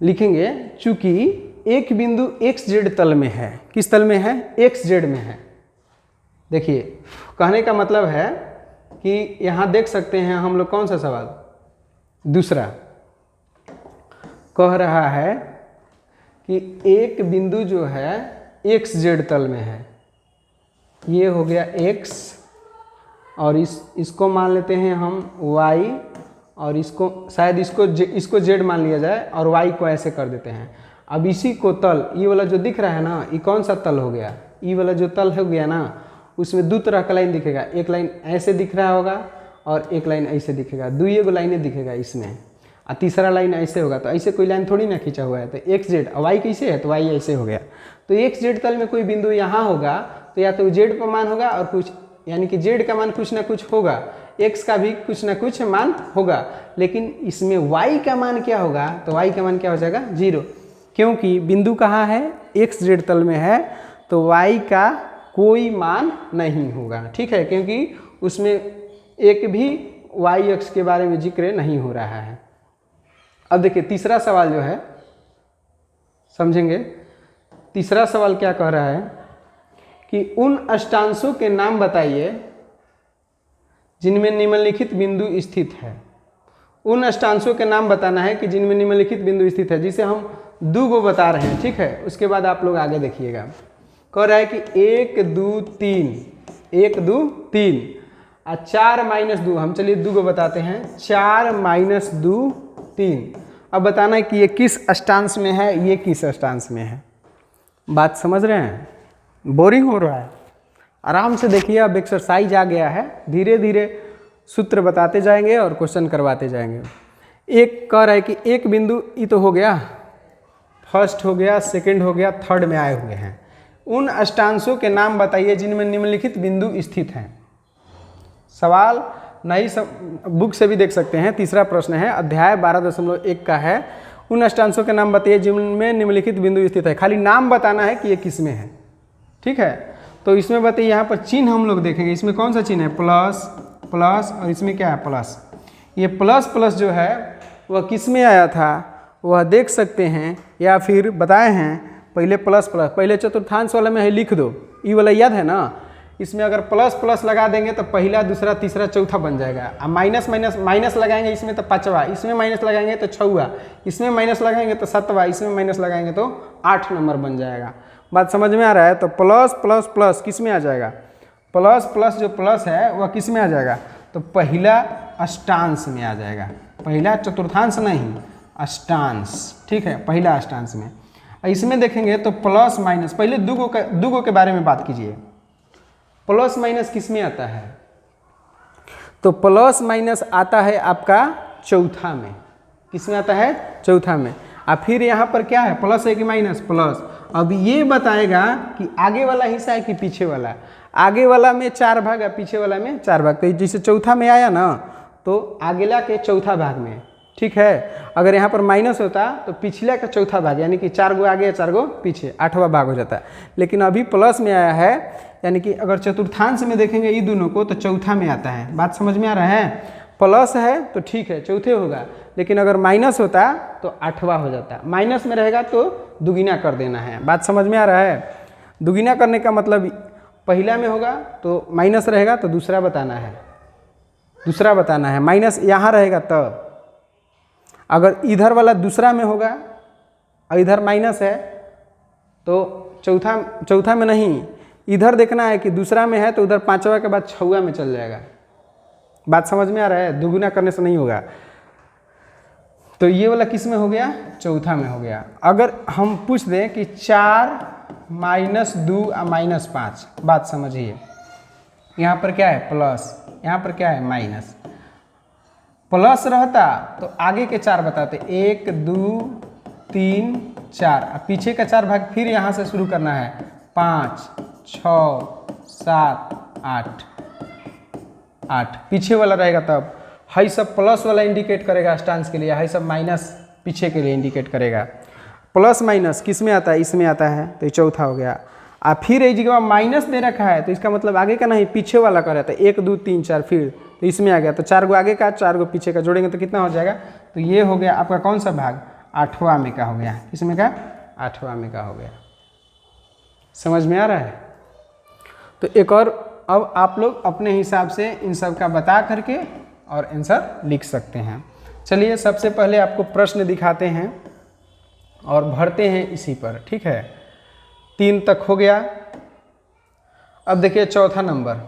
लिखेंगे, चूंकि एक बिंदु XZ तल में है। किस तल में है, XZ में है। देखिए कहने का मतलब है कि यहाँ देख सकते हैं हम लोग, कौन सा सवाल, दूसरा कह रहा है कि एक बिंदु जो है XZ तल में है। ये हो गया x और इसको मान लेते हैं हम y, और इसको शायद इसको z मान लिया जाए और y को ऐसे कर देते हैं। अब इसी को तल, ये वाला जो दिख रहा है ना, ये कौन सा तल हो गया, ये वाला जो तल हो गया ना, उसमें 2 तरह का लाइन दिखेगा। एक लाइन ऐसे दिख रहा होगा और एक लाइन ऐसे दिखेगा, 2 लाइनें दिखेगा इसमें, और तीसरा लाइन ऐसे होगा। तो ऐसे कोई लाइन थोड़ी ना खींचा हुआ है, तो XZ, y कैसे है, तो y ऐसे हो गया। तो XZ तल में कोई बिंदु यहाँ होगा तो या तो z का मान होगा और कुछ, यानी कि z का मान कुछ ना कुछ होगा, x का भी कुछ ना कुछ मान होगा, लेकिन इसमें y का मान क्या होगा, तो y का मान क्या हो जाएगा, 0। क्योंकि बिंदु कहाँ है, XZ तल में है, तो y का कोई मान नहीं होगा। ठीक है, क्योंकि उसमें एक भी y अक्ष के बारे में जिक्र नहीं हो रहा है। अब देखिए तीसरा सवाल जो है समझेंगे। तीसरा सवाल क्या कह रहा है कि उन अष्टांशों के नाम बताइए जिनमें निम्नलिखित बिंदु स्थित है। उन अष्टांशों के नाम बताना है कि जिनमें निम्नलिखित बिंदु स्थित है, जिसे हम 2 गो बता रहे हैं। ठीक है, उसके बाद आप लोग आगे देखिएगा। कह रहा है कि 1 2 3, 1 2 3 और 4 - 2, हम चलिए 2 गो बताते हैं, 4 - 2 3। अब बताना है कि ये किस अष्टांश में है, ये किस अष्टांश में है। बात समझ रहे हैं, बोरिंग हो रहा है, आराम से देखिए। अब एक्सरसाइज आ गया है, धीरे धीरे सूत्र बताते जाएंगे और क्वेश्चन करवाते जाएंगे। एक कह रहा है कि एक बिंदु, ये तो हो गया, फर्स्ट हो गया, सेकंड हो गया, थर्ड में आए हुए हैं। उन अष्टांशों के नाम बताइए जिनमें निम्नलिखित बिंदु स्थित हैं। सवाल नहीं बुक से भी देख सकते हैं। तीसरा प्रश्न है, अध्याय 12.1 का है। उन अष्टांशों के नाम बताइए जिनमें निम्नलिखित बिंदु स्थित है। खाली नाम बताना है कि ये किस में है। ठीक है, तो इसमें बताइए, यहाँ पर चिन्ह हम लोग देखेंगे। इसमें कौन सा चिन्ह है, प्लस प्लस, और इसमें क्या है, प्लस। ये प्लस प्लस जो है वह किस में आया था, वह देख सकते हैं, या फिर बताए हैं पहले प्लस प्लस, पहले चतुर्थांश वाला में है, लिख दो, ये वाला याद है ना। इसमें अगर प्लस प्लस लगा देंगे तो पहला, दूसरा, तीसरा, चौथा बन जाएगा। अब माइनस माइनस माइनस लगाएंगे इसमें तो 5वां, इसमें माइनस लगाएंगे तो 6वां, इसमें माइनस लगाएंगे तो 7वां, इसमें माइनस लगाएंगे तो 8 नंबर बन जाएगा। बात समझ में आ रहा है। तो प्लस प्लस प्लस किस में आ जाएगा, प्लस प्लस जो प्लस है वह किस में आ जाएगा, तो पहला अष्टांश में आ जाएगा। पहला चतुर्थांश नहीं, अष्टांश। ठीक है, पहला अष्टांश में। इसमें देखेंगे तो प्लस माइनस, पहले 2 गो के बारे में बात कीजिए। प्लस माइनस किस में आता है, तो प्लस माइनस आता है आपका चौथा में। किस में आता है, चौथा में। और फिर यहाँ पर क्या है, प्लस है कि माइनस, प्लस। अब ये बताएगा कि आगे वाला हिस्सा है कि पीछे वाला। आगे वाला में 4 भाग है, पीछे वाला में 4 भाग। तो जैसे चौथा में आया ना, तो आगेला के चौथा भाग में, ठीक है। अगर यहाँ पर माइनस होता तो पिछला का चौथा भाग, यानी कि 4 गो आगे 4 गो पीछे, 8वां भाग हो जाता। लेकिन अभी प्लस में आया है, यानी कि अगर चतुर्थांश में देखेंगे ये दोनों को तो चौथा में आता है। बात समझ में आ रहा है? प्लस है तो ठीक है, चौथे होगा, लेकिन अगर माइनस होता तो 8वां हो जाता। माइनस में रहेगा तो दुगुना कर देना है। बात समझ में आ रहा है? दुगुना करने का मतलब पहला में होगा तो माइनस रहेगा तो दूसरा बताना है, दूसरा बताना है। माइनस यहाँ रहेगा तब, अगर इधर वाला दूसरा में होगा और इधर माइनस है तो चौथा में नहीं, इधर देखना है कि दूसरा में है तो उधर 5वां के बाद 6वां में चल जाएगा। बात समझ में आ रहा है? दुगुना करने से नहीं होगा। तो ये वाला किस में हो गया? चौथा में हो गया। अगर हम पूछ दें कि 4 माइनस 2 और माइनस 5, बात समझिए, यहाँ पर क्या है प्लस, यहाँ पर क्या है माइनस। प्लस रहता तो आगे के 4 बताते, 1 2 3 4, और पीछे का 4 भाग फिर यहाँ से शुरू करना है, 5 6 7 8। पीछे वाला रहेगा तब हाई सब प्लस वाला इंडिकेट करेगा स्टांस के लिए, हाई सब माइनस पीछे के लिए इंडिकेट करेगा। प्लस माइनस किस में आता है? इसमें आता है, तो ये चौथा हो गया। और फिर एक जगह माइनस दे रखा है तो इसका मतलब आगे का नहीं, पीछे वाला का रहता है। 1 2 3 4, फिर तो इसमें आ गया, तो 4 गो आगे का 4 गो पीछे का जोड़ेंगे तो कितना हो जाएगा? तो ये हो गया आपका कौन सा भाग? 8वां में का हो गया। किसमें का? 8वां में का हो गया। समझ में आ रहा है? तो एक और, अब आप लोग अपने हिसाब से इन सब का बता करके और आंसर लिख सकते हैं। चलिए सबसे पहले आपको प्रश्न दिखाते हैं और भरते हैं इसी पर, ठीक है। 3 तक हो गया। अब देखिए चौथा नंबर,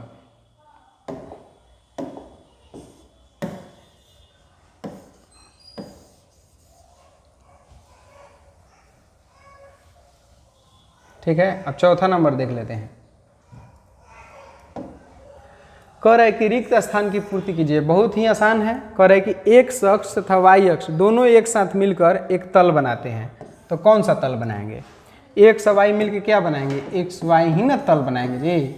ठीक है। अब चौथा नंबर देख लेते हैं। कह रहा है कि रिक्त स्थान की पूर्ति कीजिए। बहुत ही आसान है। कह रहा है कि एक्स अक्ष तथा वाई अक्ष दोनों एक साथ मिलकर एक तल बनाते हैं। तो कौन सा तल बनाएंगे? एक्स और वाई मिलकर क्या बनाएंगे? एक्स वाई ही ना तल बनाएंगे जी।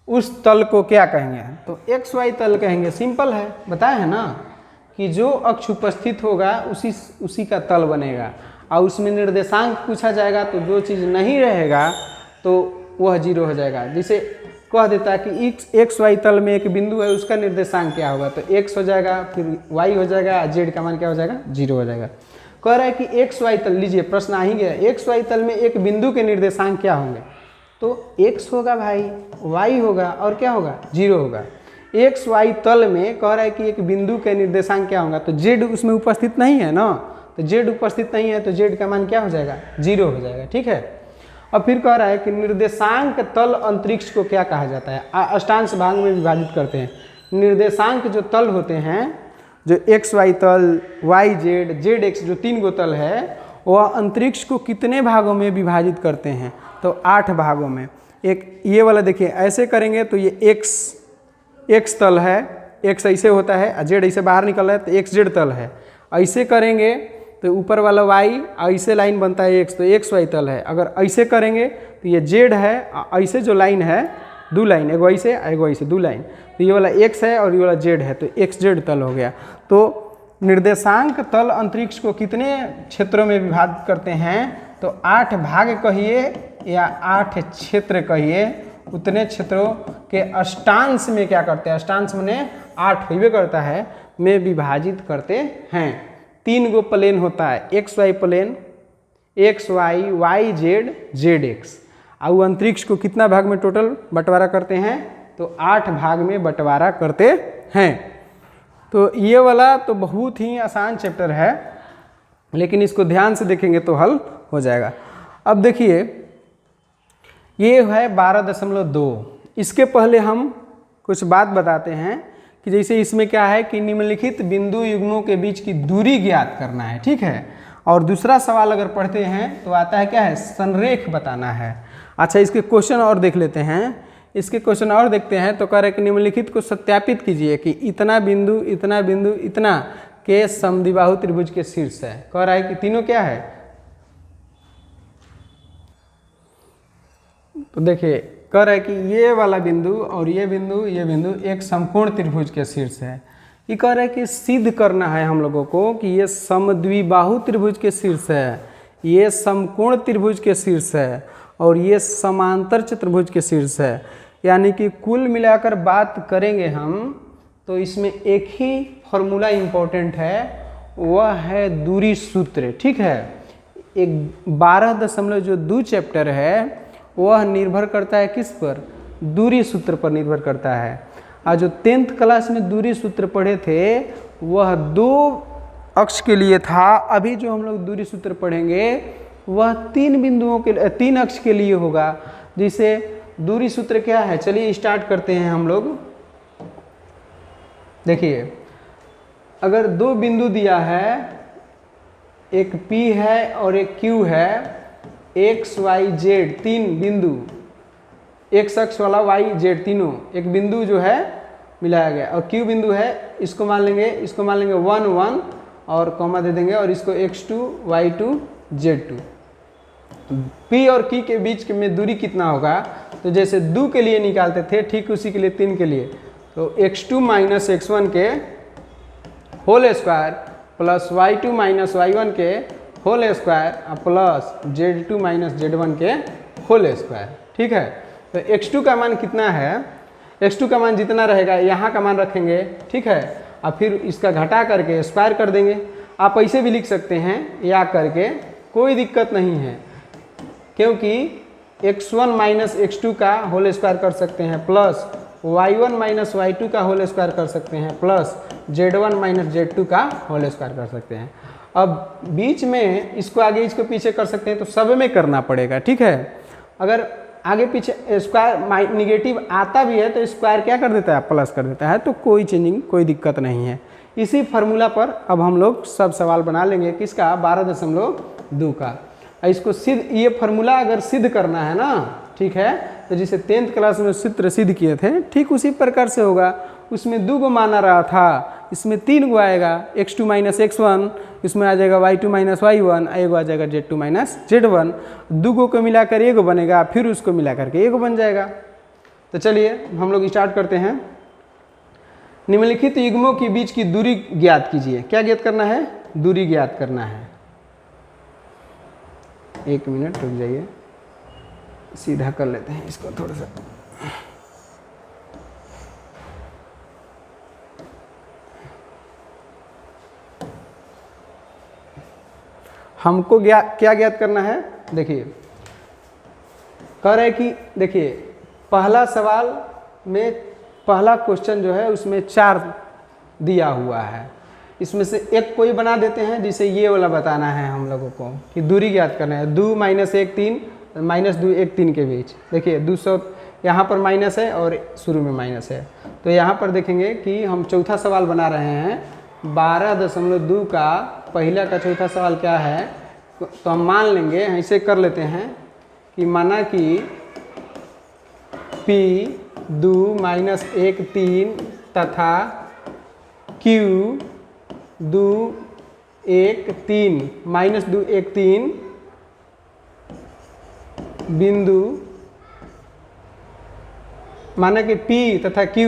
उस तल को क्या कहेंगे? तो एक्स वाई तल कहेंगे। सिंपल है, बताया है ना कि जो अक्ष उपस्थित होगा उसी का तल बनेगा। और उसमें निर्देशांक पूछा जाएगा तो जो चीज़ नहीं रहेगा तो वह 0 हो जाएगा। जैसे कह देता है कि एक्स वाई तल में एक बिंदु है, उसका निर्देशांक क्या होगा? तो एक्स हो जाएगा, फिर वाई हो जाएगा, जेड का मान क्या हो जाएगा? 0 हो जाएगा। कह रहा है कि एक्स वाई तल, लीजिए प्रश्न आ ही गया, एक्स वाई तल में एक बिंदु के निर्देशांक क्या होंगे? तो एक्स होगा भाई, वाई होगा और क्या होगा? 0 होगा। एक्स वाई तल में कह रहा है कि एक बिंदु के निर्देशांक क्या होगा? तो जेड उसमें उपस्थित नहीं है ना, तो जेड उपस्थित नहीं है तो जेड का मान क्या हो जाएगा? 0 हो जाएगा, ठीक है। और फिर कह रहा है कि निर्देशांक तल अंतरिक्ष को क्या कहा जाता है? अष्टांश भाग में विभाजित करते हैं। निर्देशांक जो तल होते हैं, जो एक्स वाई तल, वाई जेड, जेड एक्स, जो 3 गो तल है, वह अंतरिक्ष को कितने भागों में विभाजित करते हैं? तो 8 भागों में। एक ये वाला देखिए, ऐसे करेंगे तो ये एक्स तल है, एक्स ऐसे होता है, जेड ऐसे बाहर निकल रहा है तो एक्स जेड तल है। ऐसे करेंगे तो ऊपर वाला वाई, ऐसे लाइन बनता है एक्स, तो एक्स वाई तल है। अगर ऐसे करेंगे तो ये जेड है, ऐसे जो लाइन है, 2 लाइन, एगो ऐसे एगो ऐसे, 2 लाइन, तो ये वाला एक्स है और ये वाला जेड है, तो एक्स जेड तल हो गया। तो निर्देशांक तल अंतरिक्ष को कितने क्षेत्रों में विभाजित करते हैं? तो 8 भाग कहिए या 8 क्षेत्र कहिए, उतने क्षेत्रों के अष्टांश में क्या करते हैं? अष्टांश में 8 होइबे करता है, में विभाजित करते हैं। 3 गो प्लेन होता है, X Y plane, X Y, Y Z, Z X. और अंतरिक्ष को कितना भाग में टोटल बंटवारा करते हैं? तो 8 भाग में बंटवारा करते हैं। तो ये वाला तो बहुत ही आसान चैप्टर है, लेकिन इसको ध्यान से देखेंगे तो हल हो जाएगा। अब देखिए ये है 12.2। इसके पहले हम कुछ बात बताते हैं कि जैसे इसमें क्या है कि निम्नलिखित बिंदु युग्मों के बीच की दूरी ज्ञात करना है, ठीक है। और दूसरा सवाल अगर पढ़ते हैं तो आता है क्या है? संरेख बताना है। अच्छा, इसके क्वेश्चन और देख लेते हैं। इसके क्वेश्चन और देखते हैं तो कह रहे हैं कि निम्नलिखित को सत्यापित कीजिए कि इतना बिंदु, इतना बिंदु, इतना के समद्विबाहु त्रिभुज के शीर्ष है। कह रहा है कि तीनों क्या है, तो देखिए कह रहा है कि ये वाला बिंदु और ये बिंदु एक समकोण त्रिभुज के शीर्ष है। ये कह रहा है कि सिद्ध करना है हम लोगों को कि ये समद्विबाहु त्रिभुज के शीर्ष है, ये समकोण त्रिभुज के शीर्ष है और ये समांतर चतुर्भुज के शीर्ष है। यानी कि कुल मिलाकर बात करेंगे हम तो इसमें एक ही फॉर्मूला इम्पोर्टेंट है, वह है दूरी सूत्र। ठीक है, एक 12.2 चैप्टर है वह निर्भर करता है किस पर, दूरी सूत्र पर निर्भर करता है। और जो 10th क्लास में दूरी सूत्र पढ़े थे वह 2 अक्ष के लिए था, अभी जो हम लोग दूरी सूत्र पढ़ेंगे वह 3 बिंदुओं के 3 अक्ष के लिए होगा। जिसे दूरी सूत्र क्या है, चलिए स्टार्ट करते हैं हम लोग। देखिए अगर 2 बिंदु दिया है, एक P है और एक Q है, x y z 3 बिंदु, x अक्ष वाला y z तीनों एक बिंदु जो है मिलाया गया, और Q बिंदु है, इसको मान लेंगे 1 1 और कॉमा दे देंगे और इसको x2 y2 z2। P और Q के बीच में दूरी कितना होगा, तो जैसे 2 के लिए निकालते थे ठीक उसी के लिए 3 के लिए, तो x2 माइनस x1 के whole square plus y2 minus y1 के whole square plus z2 minus z1 के होल स्क्वायर। ठीक है, तो x2 का मान कितना है, x2 का मान जितना रहेगा यहाँ का मान रखेंगे। ठीक है, और फिर इसका घटा करके स्क्वायर कर देंगे। आप ऐसे भी लिख सकते हैं या करके, कोई दिक्कत नहीं है, क्योंकि x1 माइनस x2 का होल स्क्वायर कर सकते हैं, प्लस y1 माइनस y2 का होल स्क्वायर कर सकते हैं, प्लस z1 माइनस z2 का होल स्क्वायर कर सकते हैं। अब बीच में इसको आगे इसको पीछे कर सकते हैं, तो सब में करना पड़ेगा। ठीक है, अगर आगे पीछे स्क्वायर निगेटिव आता भी है तो स्क्वायर क्या कर देता है, प्लस कर देता है, तो कोई चेंजिंग कोई दिक्कत नहीं है। इसी फार्मूला पर अब हम लोग सब सवाल बना लेंगे, किसका, 12.2 का। इसको सिद्ध, ये फार्मूला अगर सिद्ध करना है ना, ठीक है, तो जिसे 10th क्लास में सूत्र सिद्ध किए थे ठीक उसी प्रकार से होगा। उसमें 2 गो माना रहा था, इसमें 3 गो आएगा, x2 माइनस x1, इसमें आ जाएगा y2 माइनस y1, एगो आ जाएगा z2 माइनस z1। 2 गो को मिलाकर एगो बनेगा, फिर उसको मिला करके एगो बन जाएगा। तो चलिए हम लोग स्टार्ट करते हैं। निम्नलिखित युग्मों के बीच की दूरी ज्ञात कीजिए। क्या ज्ञात करना है, दूरी ज्ञात करना है। 1 मिनट रुक जाइए, सीधा कर लेते हैं इसको थोड़ा सा। हमको क्या ज्ञात करना है, देखिए कह रहे हैं कि देखिए पहला सवाल में पहला क्वेश्चन जो है उसमें 4 दिया हुआ है, इसमें से एक कोई बना देते हैं, जिसे ये वाला बताना है हम लोगों को कि दूरी ज्ञात करना है। 2 माइनस 1 3 माइनस 2 1 3 के बीच। देखिए 200 यहाँ पर माइनस है और शुरू में माइनस है, तो यहाँ पर देखेंगे कि हम चौथा सवाल बना रहे हैं। 12.2 का पहला का चौथा सवाल क्या है, तो हम मान लेंगे, ऐसे कर लेते हैं कि माना कि P 2 माइनस 1 3 तथा Q 2 1 3 माइनस 2 1 3 बिंदु, माना कि P तथा Q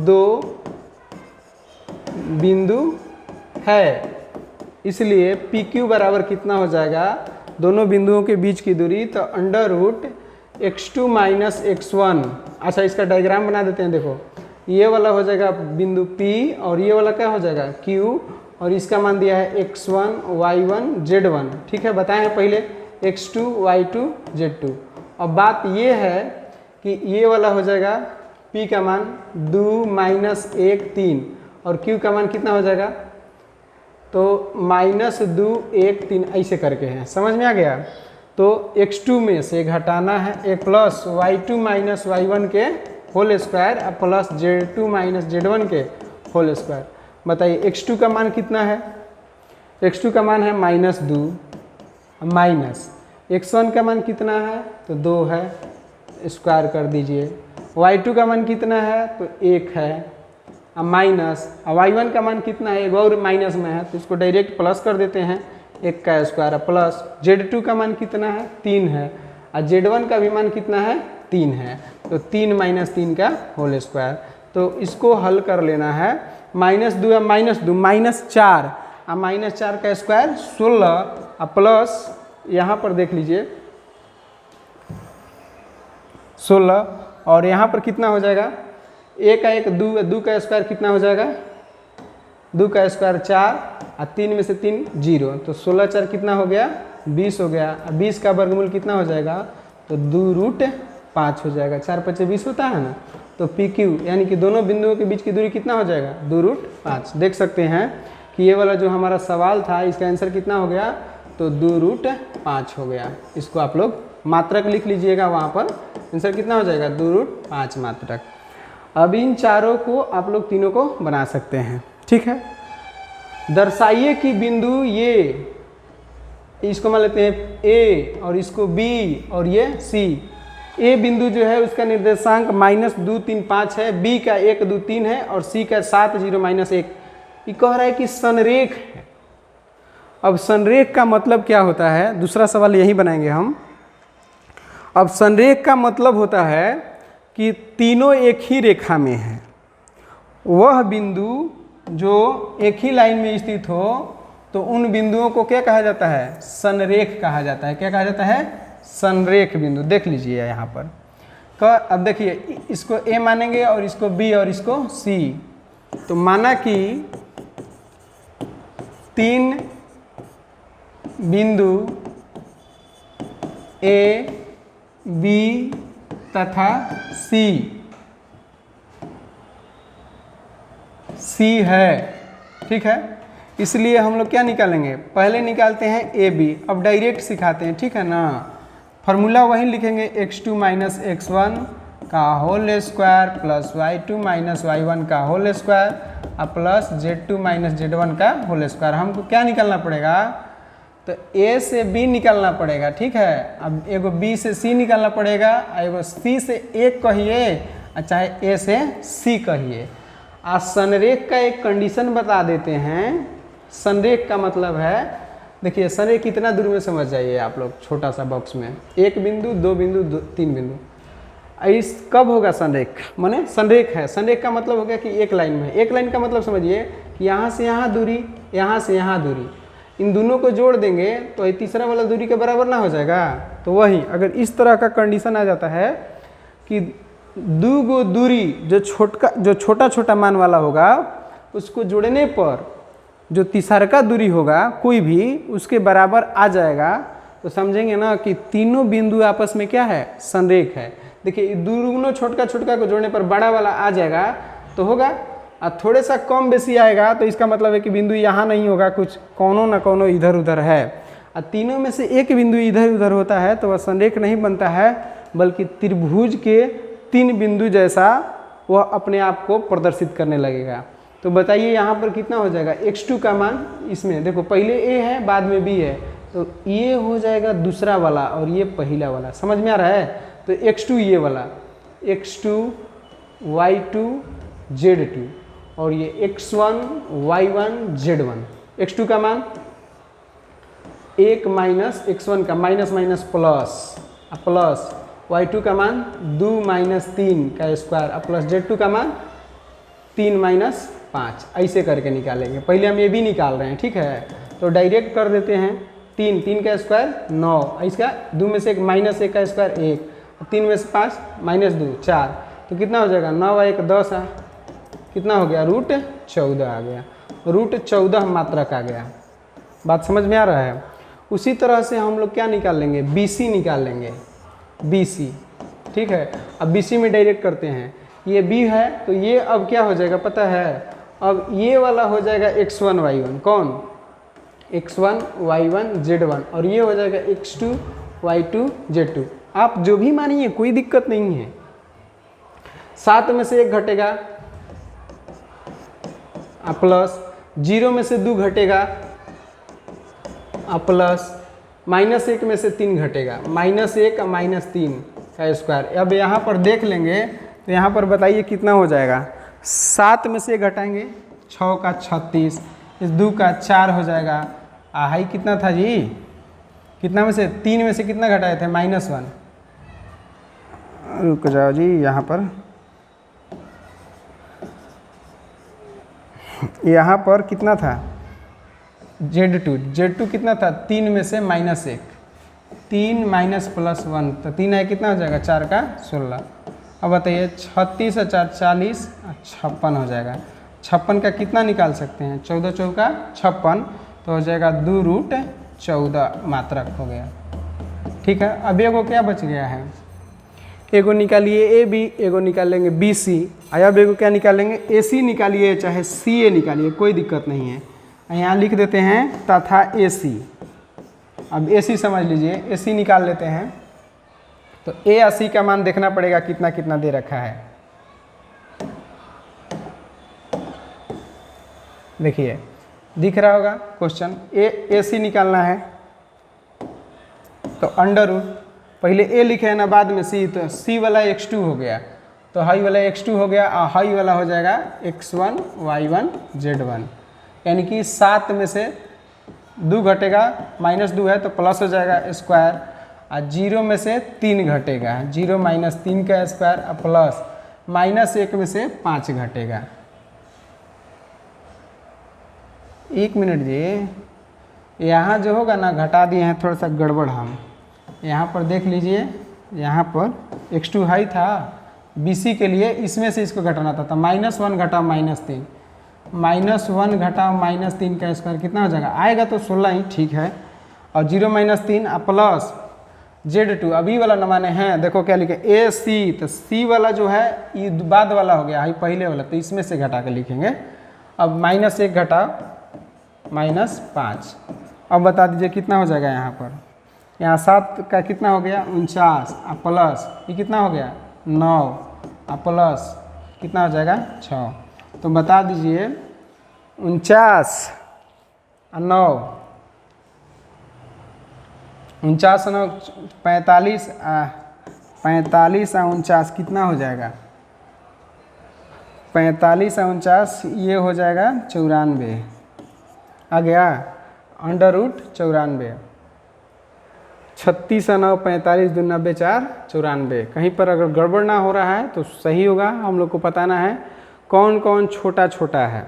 दो बिंदु है, इसलिए PQ बराबर कितना हो जाएगा, दोनों बिंदुओं के बीच की दूरी, तो under root x2 minus x1। अच्छा, इसका डायग्राम बना देते हैं। देखो ये वाला हो जाएगा बिंदु P और ये वाला क्या हो जाएगा Q, और इसका मान दिया है x1 y1 z1। ठीक है, बताएं पहले x2 y2 z2। अब बात ये है कि ये वाला हो जाएगा P का मान 2 माइनस 1 3 और Q का मान कितना हो जाएगा, तो माइनस 2 1 3 ऐसे करके हैं, समझ में आ गया। तो x2 में से घटाना है एक प्लस y2 माइनस y1 के whole square plus z2 minus z1 के होल स्क्वायर। बताइए x2 का मान कितना है, x2 का मान है माइनस 2, माइनस x1 का मान कितना है, तो 2 है, स्क्वायर कर दीजिए, y2 का मान कितना है तो 1 है, अब माइनस, अब y1 का मान कितना है, एक और माइनस में है तो इसको डायरेक्ट प्लस कर देते हैं, 1 का स्क्वायर प्लस z2 का मान कितना है 3 है, और z1 का भी मान कितना है 3 है, तो 3 माइनस 3 का होल स्क्वायर। तो इसको हल कर लेना है, -2 या -2 -4, अब -4 का स्क्वायर 16, और प्लस यहाँ पर देख लीजिए 16, और यहाँ पर कितना हो जाएगा, 1 का 1 2, 2 का स्क्वायर कितना हो जाएगा, 2 का स्क्वायर 4, और 3 में से 3 0, तो 16 4 कितना हो गया 20 हो गया, 20 का वर्गमूल कितना हो जाएगा तो 2√5 हो जाएगा, 4 5 20 होता है ना, तो PQ यानी कि दोनों बिंदुओं के बीच की दूरी कितना हो जाएगा 2√5। देख सकते हैं कि ये वाला जो हमारा सवाल था इसका आंसर कितना हो गया तो 2√5 हो गया। इसको आप लोग मात्रक लिख लीजिएगा, वहाँ पर आंसर कितना हो जाएगा 2√5 मात्रक। अब इन चारों को आप लोग तीनों को बना सकते हैं, ठीक है। दर्शाइए कि बिंदु ये, इसको मान लेते हैं A और इसको B और ये C। A बिंदु जो है उसका निर्देशांक -2 3 5 है, B का 1 2 3 है और C का 7 0 -1। ये कह रहा है कि संरेख है। अब संरेख का मतलब क्या होता है, दूसरा सवाल यही बनाएंगे हम। अब संरेख का मतलब होता है कि तीनों एक ही रेखा में है, वह बिंदु जो एक ही लाइन में स्थित हो तो उन बिंदुओं को क्या कहा जाता है संरेख कहा जाता है। क्या कहा जाता है संरेख बिंदु। देख लीजिए यहाँ पर अब देखिए इसको A मानेंगे और इसको B और इसको C। तो माना कि 3 बिंदु A B तथा C है, ठीक है। इसलिए हम लोग क्या निकालेंगे, पहले निकालते हैं AB। अब डायरेक्ट सिखाते हैं, ठीक है ना। फार्मूला वही लिखेंगे x2 - x1 का whole square plus y2 - y1 का होल स्क्वायर और प्लस z2 - z1 का होल स्क्वायर। हमको क्या निकालना पड़ेगा तो A से B निकालना पड़ेगा, ठीक है। अब एगो B से C निकालना पड़ेगा, एगो C से A कहिए और चाहे A से C कहिए। आज संरेख का एक कंडीशन बता देते हैं। संरेख का मतलब है, देखिए संरेख कितना दूर में समझ जाइए आप लोग, छोटा सा बॉक्स में 1 बिंदु 2 बिंदु 3 बिंदु। इस कब होगा संरेख, माने संरेख है। संरेख का मतलब हो गया कि एक लाइन में, एक लाइन का मतलब समझिए कि यहाँ से यहाँ दूरी, यहाँ से यहाँ दूरी, इन दोनों को जोड़ देंगे तो तीसरा वाला दूरी के बराबर ना हो जाएगा। तो वही अगर इस तरह का कंडीशन आ जाता है कि दो गो दूरी जो छोटा छोटा मान वाला होगा उसको जोड़ने पर जो तीसरा का दूरी होगा कोई भी उसके बराबर आ जाएगा, तो समझेंगे ना कि तीनों बिंदु आपस में क्या है संरेख है। देखिए दोनों छोटका को जोड़ने पर बड़ा वाला आ जाएगा तो होगा, और थोड़े सा कम बेसी आएगा तो इसका मतलब है कि बिंदु यहाँ नहीं होगा, कुछ कोनो ना कोनो इधर उधर है। और तीनों में से एक बिंदु इधर उधर होता है तो वह संरेख नहीं बनता है, बल्कि त्रिभुज के 3 बिंदु जैसा वह अपने आप को प्रदर्शित करने लगेगा। तो बताइए यहाँ पर कितना हो जाएगा, x2 का मान, इसमें देखो पहले A है बाद में B है, तो ये हो जाएगा दूसरा वाला और ये पहला वाला। समझ में आ रहा है। तो x2 ये वाला, x2 y2 z2 और ये x1 y1 z1। x2 का मान 1 माइनस x1 का minus minus plus plus y2 का मान 2 माइनस 3 का स्क्वायर प्लस z2 का मान 3 माइनस 5। ऐसे करके निकालेंगे। पहले हम ये भी निकाल रहे हैं, ठीक है। तो डायरेक्ट कर देते हैं, 3 का स्क्वायर 9, इसका 2 में से 1 माइनस 1 का स्क्वायर 1, 3 में से 5 माइनस 2 4, तो कितना हो जाएगा 9 और 1 10 है, कितना हो गया √14 आ गया। √14 मात्रक आ गया। बात समझ में आ रहा है। उसी तरह से हम लोग क्या निकाल लेंगे, BC निकाल लेंगे, BC, ठीक है। अब BC में डायरेक्ट करते हैं, ये B है तो ये अब क्या हो जाएगा पता है, अब ये वाला हो जाएगा x1 y1, कौन x1 y1 z1, और ये हो जाएगा x2 y2 z2। आप जो भी मानिए कोई दिक्कत नहीं है। 7 में से 1 घटेगा प्लस, 0 में से 2 घटेगा प्लस, -1 में से 3 घटेगा, -1 और -3 का स्क्वायर। अब यहाँ पर देख लेंगे तो यहाँ पर बताइए कितना हो जाएगा। 7 में से घटाएंगे 6 का 36, इस 2 का 4 हो जाएगा। हाई कितना था जी, कितना में से 3 में से कितना घटाए थे -1। रुक जाओ जी, यहाँ पर कितना था Z2 कितना था 3 में से -1, 3 माइनस +1 तो 3 है कितना हो जाएगा 4 का 16। अब बताइए 36 और 4 40 और 56 हो जाएगा। 56 का कितना निकाल सकते हैं, 14 चौका 56 तो हो जाएगा 2√14 मात्रक हो गया। ठीक है, अब एगो क्या बच गया है, एगो निकालिए AB, एगो निकाल लेंगे BC, अब एगो क्या निकालेंगे AC निकालिए चाहे CA निकालिए, कोई दिक्कत नहीं है। यहाँ लिख देते हैं तथा AC। अब AC समझ लीजिए, AC निकाल लेते हैं तो A और C का मान देखना पड़ेगा कितना कितना दे रखा है। देखिए दिख रहा होगा क्वेश्चन, AC निकालना है तो अंडर पहले A लिखे है ना, बाद में C, तो C वाला x2 हो गया, तो हाई वाला x2 हो गया और हाई वाला हो जाएगा x1 y1 z1। यानी कि 7 में से 2 घटेगा, -2 है तो प्लस हो जाएगा स्क्वायर, और 0 में से 3 घटेगा, 0 - 3 का स्क्वायर और प्लस -1 में से 5 घटेगा। 1 मिनट जी, यहाँ जो होगा ना घटा दिए हैं थोड़ा सा गड़बड़ हम। यहाँ पर देख लीजिए, यहाँ पर x2 हाई था, BC के लिए इसमें से इसको घटाना था, तो -1 घटाओ -3, -1 घटाओ -3 का स्क्वायर कितना हो जाएगा, आएगा तो 16 ही, ठीक है। और 0 - 3 प्लस Z2, अभी वाला न माने हैं, देखो क्या लिखे AC, तो C वाला जो है ये बाद वाला हो गया, हाई पहले वाला, तो इसमें से घटा के लिखेंगे। अब -1 घटाओ -5, अब बता दीजिए कितना हो जाएगा। यहाँ पर यहाँ 7 का कितना हो गया 49, और प्लस ये कितना हो गया 9, और प्लस कितना हो जाएगा 6, तो बता दीजिए 49 और 9, 49 और 9 45, 45 और 49 कितना हो जाएगा, 45 और 49 ये हो जाएगा 94, आ गया √94। 36 और 9 45, 2 90 4 94। कहीं पर अगर गड़बड़ ना हो रहा है तो सही होगा, हम लोग को बताना है कौन कौन छोटा छोटा है,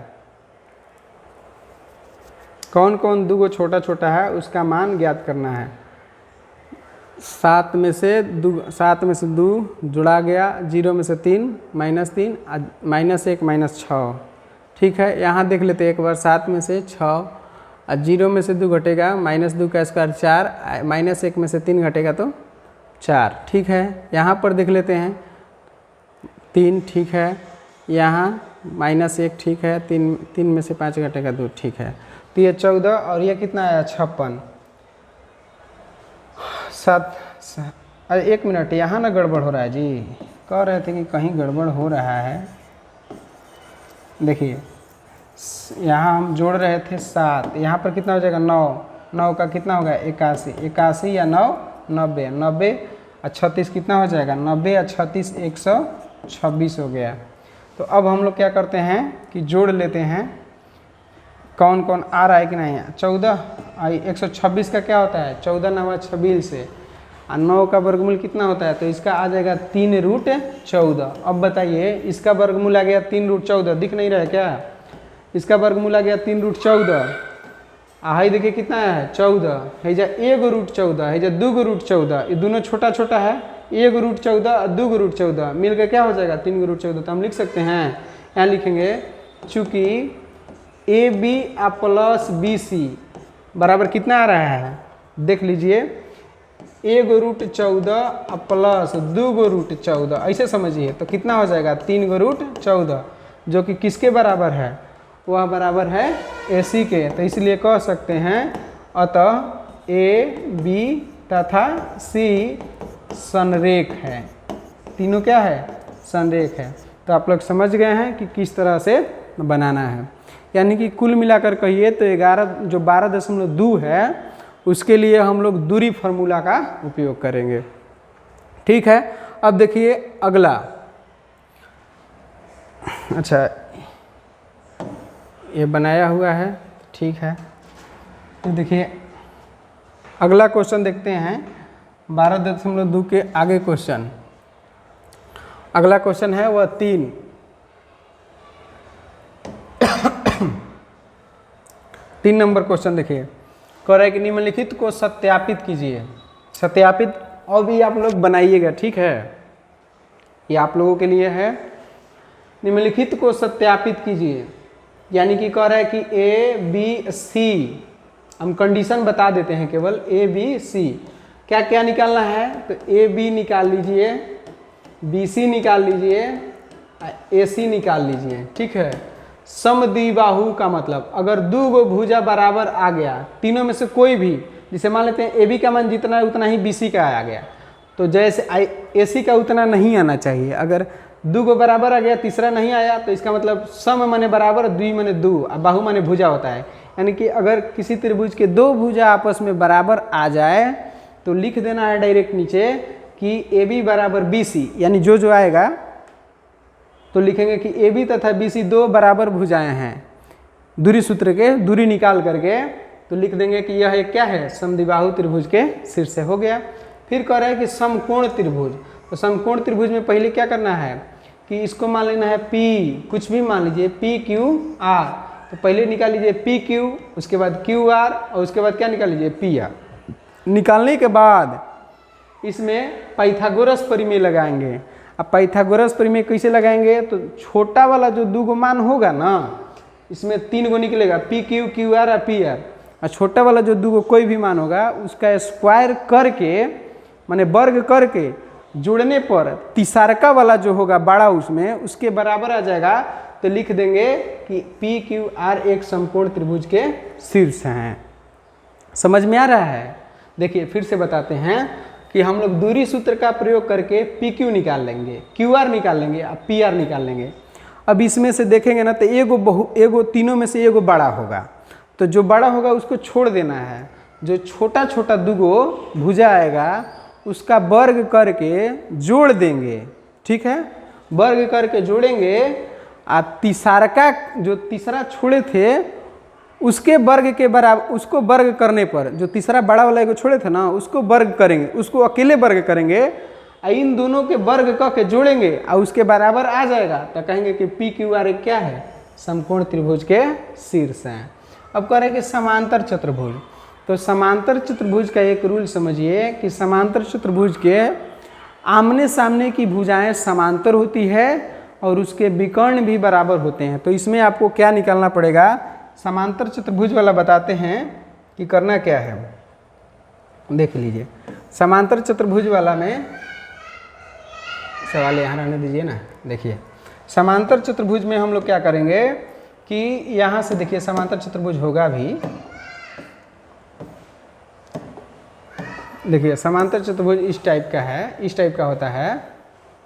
कौन कौन 2 गो छोटा छोटा है उसका मान ज्ञात करना है। 7 में से 2 जुड़ा गया, 0 में से 3 -3 -1 -6, ठीक है। यहाँ देख लेते हैं एक बार, 7 में से 6 और 0 में से 2 घटेगा, -2 का स्क्वायर 4, -1 में से 3 घटेगा तो 4, ठीक है। यहाँ पर देख लेते हैं 3, ठीक है। यहाँ -1, ठीक है। 3 में से 5 घटेगा 2, ठीक है। तो ये 14 और ये कितना आया 56। 7 अरे 1 मिनट, यहाँ ना गड़बड़ हो रहा है जी, कह रहे थे कि कहीं गड़बड़ हो रहा है। देखिए यहाँ हम जोड़ रहे थे 7, यहाँ पर कितना हो जाएगा 9, 9 का कितना होगा 81, 81 या 9 90, 90 और 36 कितना हो जाएगा 90 और 36 126 हो गया। तो अब हम लोग क्या करते हैं कि जोड़ लेते हैं कौन कौन आ रहा है कि नहीं। 14 126 का क्या होता है 14 9 26 से, और 9 का वर्गमूल कितना होता है, तो इसका आ जाएगा 3√14। अब बताइए इसका वर्गमूल आ गया 3√14, दिख नहीं रहा है क्या, इसका वर्गमूल आ गया 3√14, हाई देखिए कितना है 14, है जा 1√14, है जा 2√14, ये दोनों छोटा छोटा है, 1√14 और 2√14 मिलकर क्या हो जाएगा 3√14। तो हम लिख सकते हैं, यहाँ लिखेंगे चूँकि AB प्लस BC बराबर कितना आ रहा है, देख लीजिए 1√14 प्लस 2√14, ऐसे समझिए तो कितना हो जाएगा 3√14, जो कि किसके बराबर है, वह बराबर है AC के। तो इसलिए कह सकते हैं अतः A B तथा C संरेख है, तीनों क्या है संरेख है। तो आप लोग समझ गए हैं कि किस तरह से बनाना है। यानी कि कुल मिलाकर कहिए तो 12.2 है, उसके लिए हम लोग दूरी फार्मूला का उपयोग करेंगे, ठीक है। अब देखिए अगला, अच्छा, ये बनाया हुआ है, ठीक है। तो देखिए अगला क्वेश्चन देखते हैं 12.2 के आगे क्वेश्चन। अगला क्वेश्चन है वह 3 नंबर क्वेश्चन देखिए। कह रहा है कि निम्नलिखित को सत्यापित कीजिए। सत्यापित और भी आप लोग बनाइएगा, ठीक है, ये आप लोगों के लिए है। निम्नलिखित को सत्यापित कीजिए, यानी कि कह रहा है कि ए बी सी, हम कंडीशन बता देते हैं केवल ए बी सी, क्या क्या निकालना है। तो ए बी निकाल लीजिए, बी सी निकाल लीजिए, ए सी निकाल लीजिए, ठीक है। समद्विबाहु का मतलब अगर दो गो भुजा बराबर आ गया, तीनों में से कोई भी, जिसे मान लेते हैं ए बी का मान जितना है उतना ही बी सी का आ गया, तो जैसे ए सी का उतना नहीं आना चाहिए। अगर दो गो बराबर आ गया, तीसरा नहीं आया, तो इसका मतलब सम माने बराबर, द्वि माने दो, और बाहु माने भुजा होता है। यानी कि अगर किसी त्रिभुज के दो भुजा आपस में बराबर आ जाए तो लिख देना है डायरेक्ट नीचे कि ए बी बराबर बी सी, यानी जो आएगा तो लिखेंगे कि ए बी तथा बी सी दो बराबर भुजाएं हैं। दूरी सूत्र के दूरी निकाल करके तो लिख देंगे कि यह एक क्या है, समद्विबाहु त्रिभुज के शीर्ष से हो गया। फिर कह रहा है कि समकोण त्रिभुज, तो समकोण त्रिभुज में पहले क्या करना है कि इसको मान लेना है पी, कुछ भी मान लीजिए पी क्यू आर, तो पहले निकाल लीजिए पी क्यू, उसके बाद क्यू आर, और उसके बाद क्या निकाल लीजिए पी आर। निकालने के बाद इसमें पाइथागोरस प्रमेय लगाएंगे। अब पाइथागोरस प्रमेय कैसे लगाएंगे, तो छोटा वाला जो दो गो मान होगा ना, इसमें 3 गो निकलेगा, पी क्यू क्यू आर और पी आर, और छोटा वाला जो दो गो कोई भी मान होगा उसका स्क्वायर करके माने वर्ग करके जोड़ने पर तीसरका वाला जो होगा बड़ा उसमें उसके बराबर आ जाएगा, तो लिख देंगे कि पी क्यू आर एक समकोण त्रिभुज के शीर्ष हैं। समझ में आ रहा है। देखिए फिर से बताते हैं कि हम लोग दूरी सूत्र का प्रयोग करके पी क्यू निकाल लेंगे, क्यू आर निकाल लेंगे, अब पी आर निकाल लेंगे। अब इसमें से देखेंगे ना तो एगो तीनों में से एगो बड़ा होगा, तो जो बड़ा होगा उसको छोड़ देना है। जो छोटा छोटा दुगो भुजा आएगा उसका वर्ग करके जोड़ देंगे, ठीक है, वर्ग करके जोड़ेंगे। आ तीसरका जो तीसरा छोड़े थे उसके वर्ग के बराबर, उसको वर्ग करने पर जो तीसरा बड़ा वाला को छोड़े थे ना उसको वर्ग करेंगे, उसको अकेले वर्ग करेंगे, इन दोनों के वर्ग क के जोड़ेंगे और उसके बराबर आ जाएगा, तो कहेंगे कि पी क्यू आर एक क्या है, समकोण त्रिभुज के शीर्ष हैं। अब कह रहे हैं कि समांतर चतुर्भुज, तो समांतर चतुर्भुज का एक रूल समझिए कि समांतर चतुर्भुज के आमने सामने की भुजाएं समांतर होती है और उसके विकर्ण भी बराबर होते हैं। तो इसमें आपको क्या निकालना पड़ेगा, समांतर चतुर्भुज वाला बताते हैं कि करना क्या है, देख लीजिए। समांतर चतुर्भुज वाला में सवाल यहाँ रहने दीजिए ना। देखिए समांतर चतुर्भुज में हम लोग क्या करेंगे कि यहाँ से देखिए समांतर चतुर्भुज होगा भी, देखिए समांतर चतुर्भुज इस टाइप का है, इस टाइप का होता है,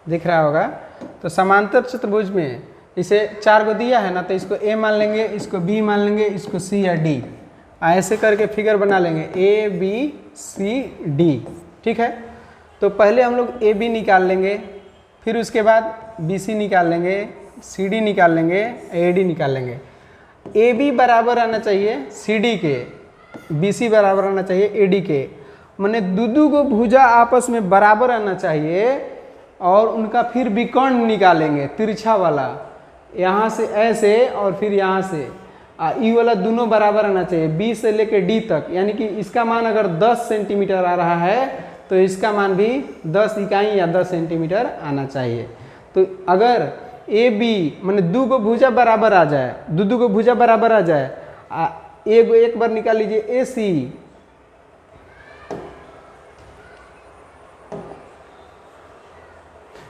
दिख रहा होगा। तो समांतर चतुर्भुज में इसे 4 को दिया है ना, तो इसको ए मान लेंगे, इसको बी मान लेंगे, इसको सी या डी, ऐसे करके फिगर बना लेंगे ए बी सी डी, ठीक है। तो पहले हम लोग ए बी निकाल लेंगे, फिर उसके बाद बी सी निकाल लेंगे, सी डी निकाल लेंगे, ए डी निकाल लेंगे। ए बी बराबर आना चाहिए सी डी के, बी सी बराबर आना चाहिए ए डी के, माने दो को भुजा आपस में बराबर आना चाहिए और उनका फिर विकर्ण निकालेंगे तिरछा वाला, यहाँ से ऐसे और फिर यहाँ से ई वाला दोनों बराबर आना चाहिए, बी से लेके डी तक। यानी कि इसका मान अगर 10 सेंटीमीटर आ रहा है तो इसका मान भी 10 इकाई या 10 सेंटीमीटर आना चाहिए। तो अगर ए बी माने दो को भुजा बराबर आ जाए, दो को भुजा बराबर आ जाए, एक बार निकाल लीजिए ए सी,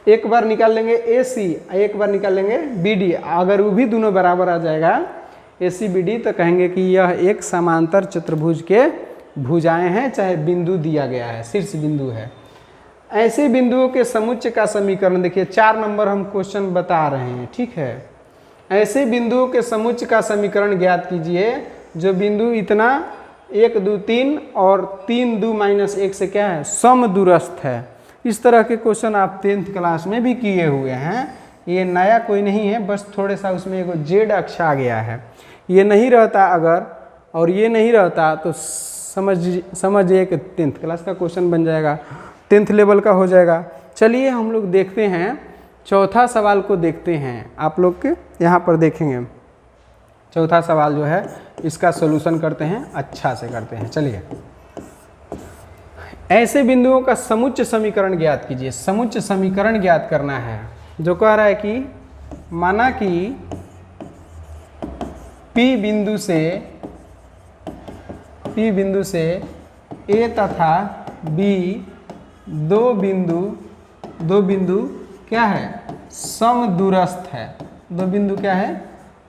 एक बार निकाल लेंगे ए सी, एक बार निकाल लेंगे बी डी। अगर वो भी दोनों बराबर आ जाएगा ए सी बी डी, तो कहेंगे कि यह एक समांतर चतुर्भुज के भुजाएं हैं, चाहे बिंदु दिया गया है, शीर्ष बिंदु है। ऐसे बिंदुओं के समुच्चय का समीकरण देखिए 4 नंबर हम क्वेश्चन बता रहे हैं, ठीक है। ऐसे बिंदुओं के समुच्चय का समीकरण ज्ञात कीजिए जो बिंदु इतना 1 2 3 और 3 2 - 1 से क्या है, समदूरस्थ है। इस तरह के क्वेश्चन आप 10th क्लास में भी किए हुए हैं, ये नया कोई नहीं है, बस थोड़े सा उसमें एगो जेड अक्ष आ गया है। ये नहीं रहता अगर, और ये नहीं रहता तो समझिए कि 10th क्लास का क्वेश्चन बन जाएगा, 10th लेवल का हो जाएगा। चलिए हम लोग देखते हैं चौथा सवाल को देखते हैं। आप लोग के यहाँ पर देखेंगे चौथा सवाल जो है इसका सॉल्यूशन करते हैं, अच्छा से करते हैं। चलिए, ऐसे बिंदुओं का समुच्चय समीकरण ज्ञात कीजिए। समुच्चय समीकरण ज्ञात करना है, जो कह रहा है कि माना कि P बिंदु से A तथा B दो बिंदु क्या है, समदूरस्थ है। दो बिंदु क्या है,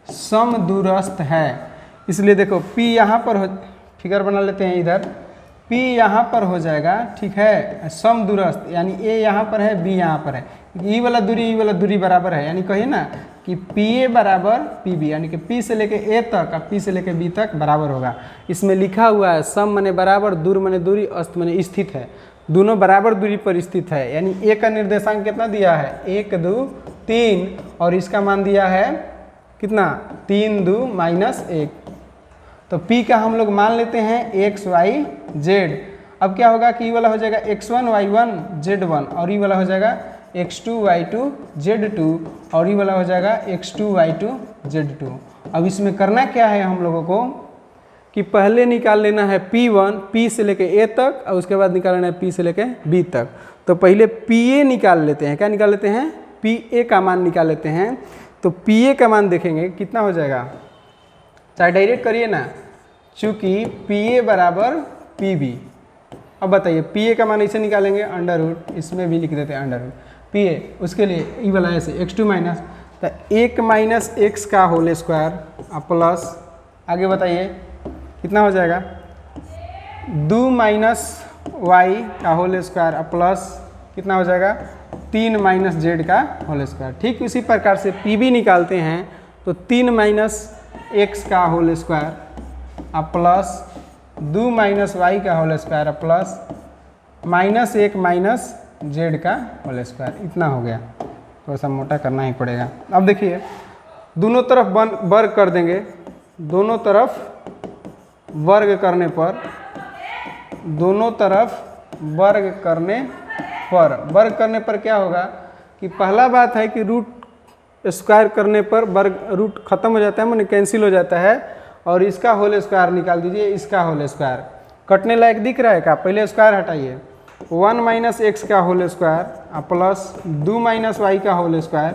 समदूरस्थ है। इसलिए देखो P यहाँ पर हो, फिगर बना लेते हैं इधर, P यहाँ पर हो जाएगा, ठीक है, समदूरस्थ यानी A यहाँ पर है, B यहाँ पर है, ई वाला दूरी बराबर है, यानी कहिए ना कि PA बराबर PB, यानी कि P से लेके A तक और P से लेके B तक बराबर होगा। इसमें लिखा हुआ है सम माने बराबर, दूर माने दूरी, अस्त माने स्थित है, दोनों बराबर दूरी पर स्थित है। यानी A का निर्देशांक कितना दिया है, 1 2 3, और इसका मान दिया है कितना, 3 2 -1। तो P का हम लोग मान लेते हैं x y z। अब क्या होगा कि ये वाला हो जाएगा x1 y1 z1, और ये वाला हो जाएगा x2 y2 z2, और ये वाला हो जाएगा x2 y2 z2। अब इसमें करना क्या है हम लोगों को कि पहले निकाल लेना है P1, P से लेके A तक, और उसके बाद निकाल लेना है P से लेके B तक। तो पहले PA निकाल लेते हैं। क्या निकाल लेते हैं, PA का मान निकाल लेते हैं। तो PA का मान देखेंगे कितना हो जाएगा, चाहे डायरेक्ट करिए ना, चूँकि PA बराबर PB। अब बताइए PA का मान ऐसे निकालेंगे, अंडर रूट, इसमें भी लिख देते हैं अंडर रूट PA, उसके लिए ई वाला ऐसे x2 माइनस, तो 1 माइनस x का होल स्क्वायर प्लस, आगे बताइए कितना हो जाएगा, 2 माइनस y का होल स्क्वायर प्लस कितना हो जाएगा, 3 माइनस z का होल स्क्वायर। ठीक उसी प्रकार से PB निकालते हैं तो 3 माइनस x का whole square plus 2 minus y का whole square plus -1 minus z का होल स्क्वायर। इतना हो गया, थोड़ा सा मोटा करना ही पड़ेगा। अब देखिए दोनों तरफ वर्ग कर देंगे, दोनों तरफ वर्ग करने पर, दोनों तरफ वर्ग करने पर क्या होगा कि पहला बात है कि रूट स्क्वायर करने पर वर्ग रूट खत्म हो जाता है, माने कैंसिल हो जाता है, और इसका होल स्क्वायर निकाल दीजिए, इसका होल स्क्वायर कटने लायक दिख रहा है क्या, पहले स्क्वायर हटाइए, 1 माइनस एक्स का whole square plus 2 minus Y का whole square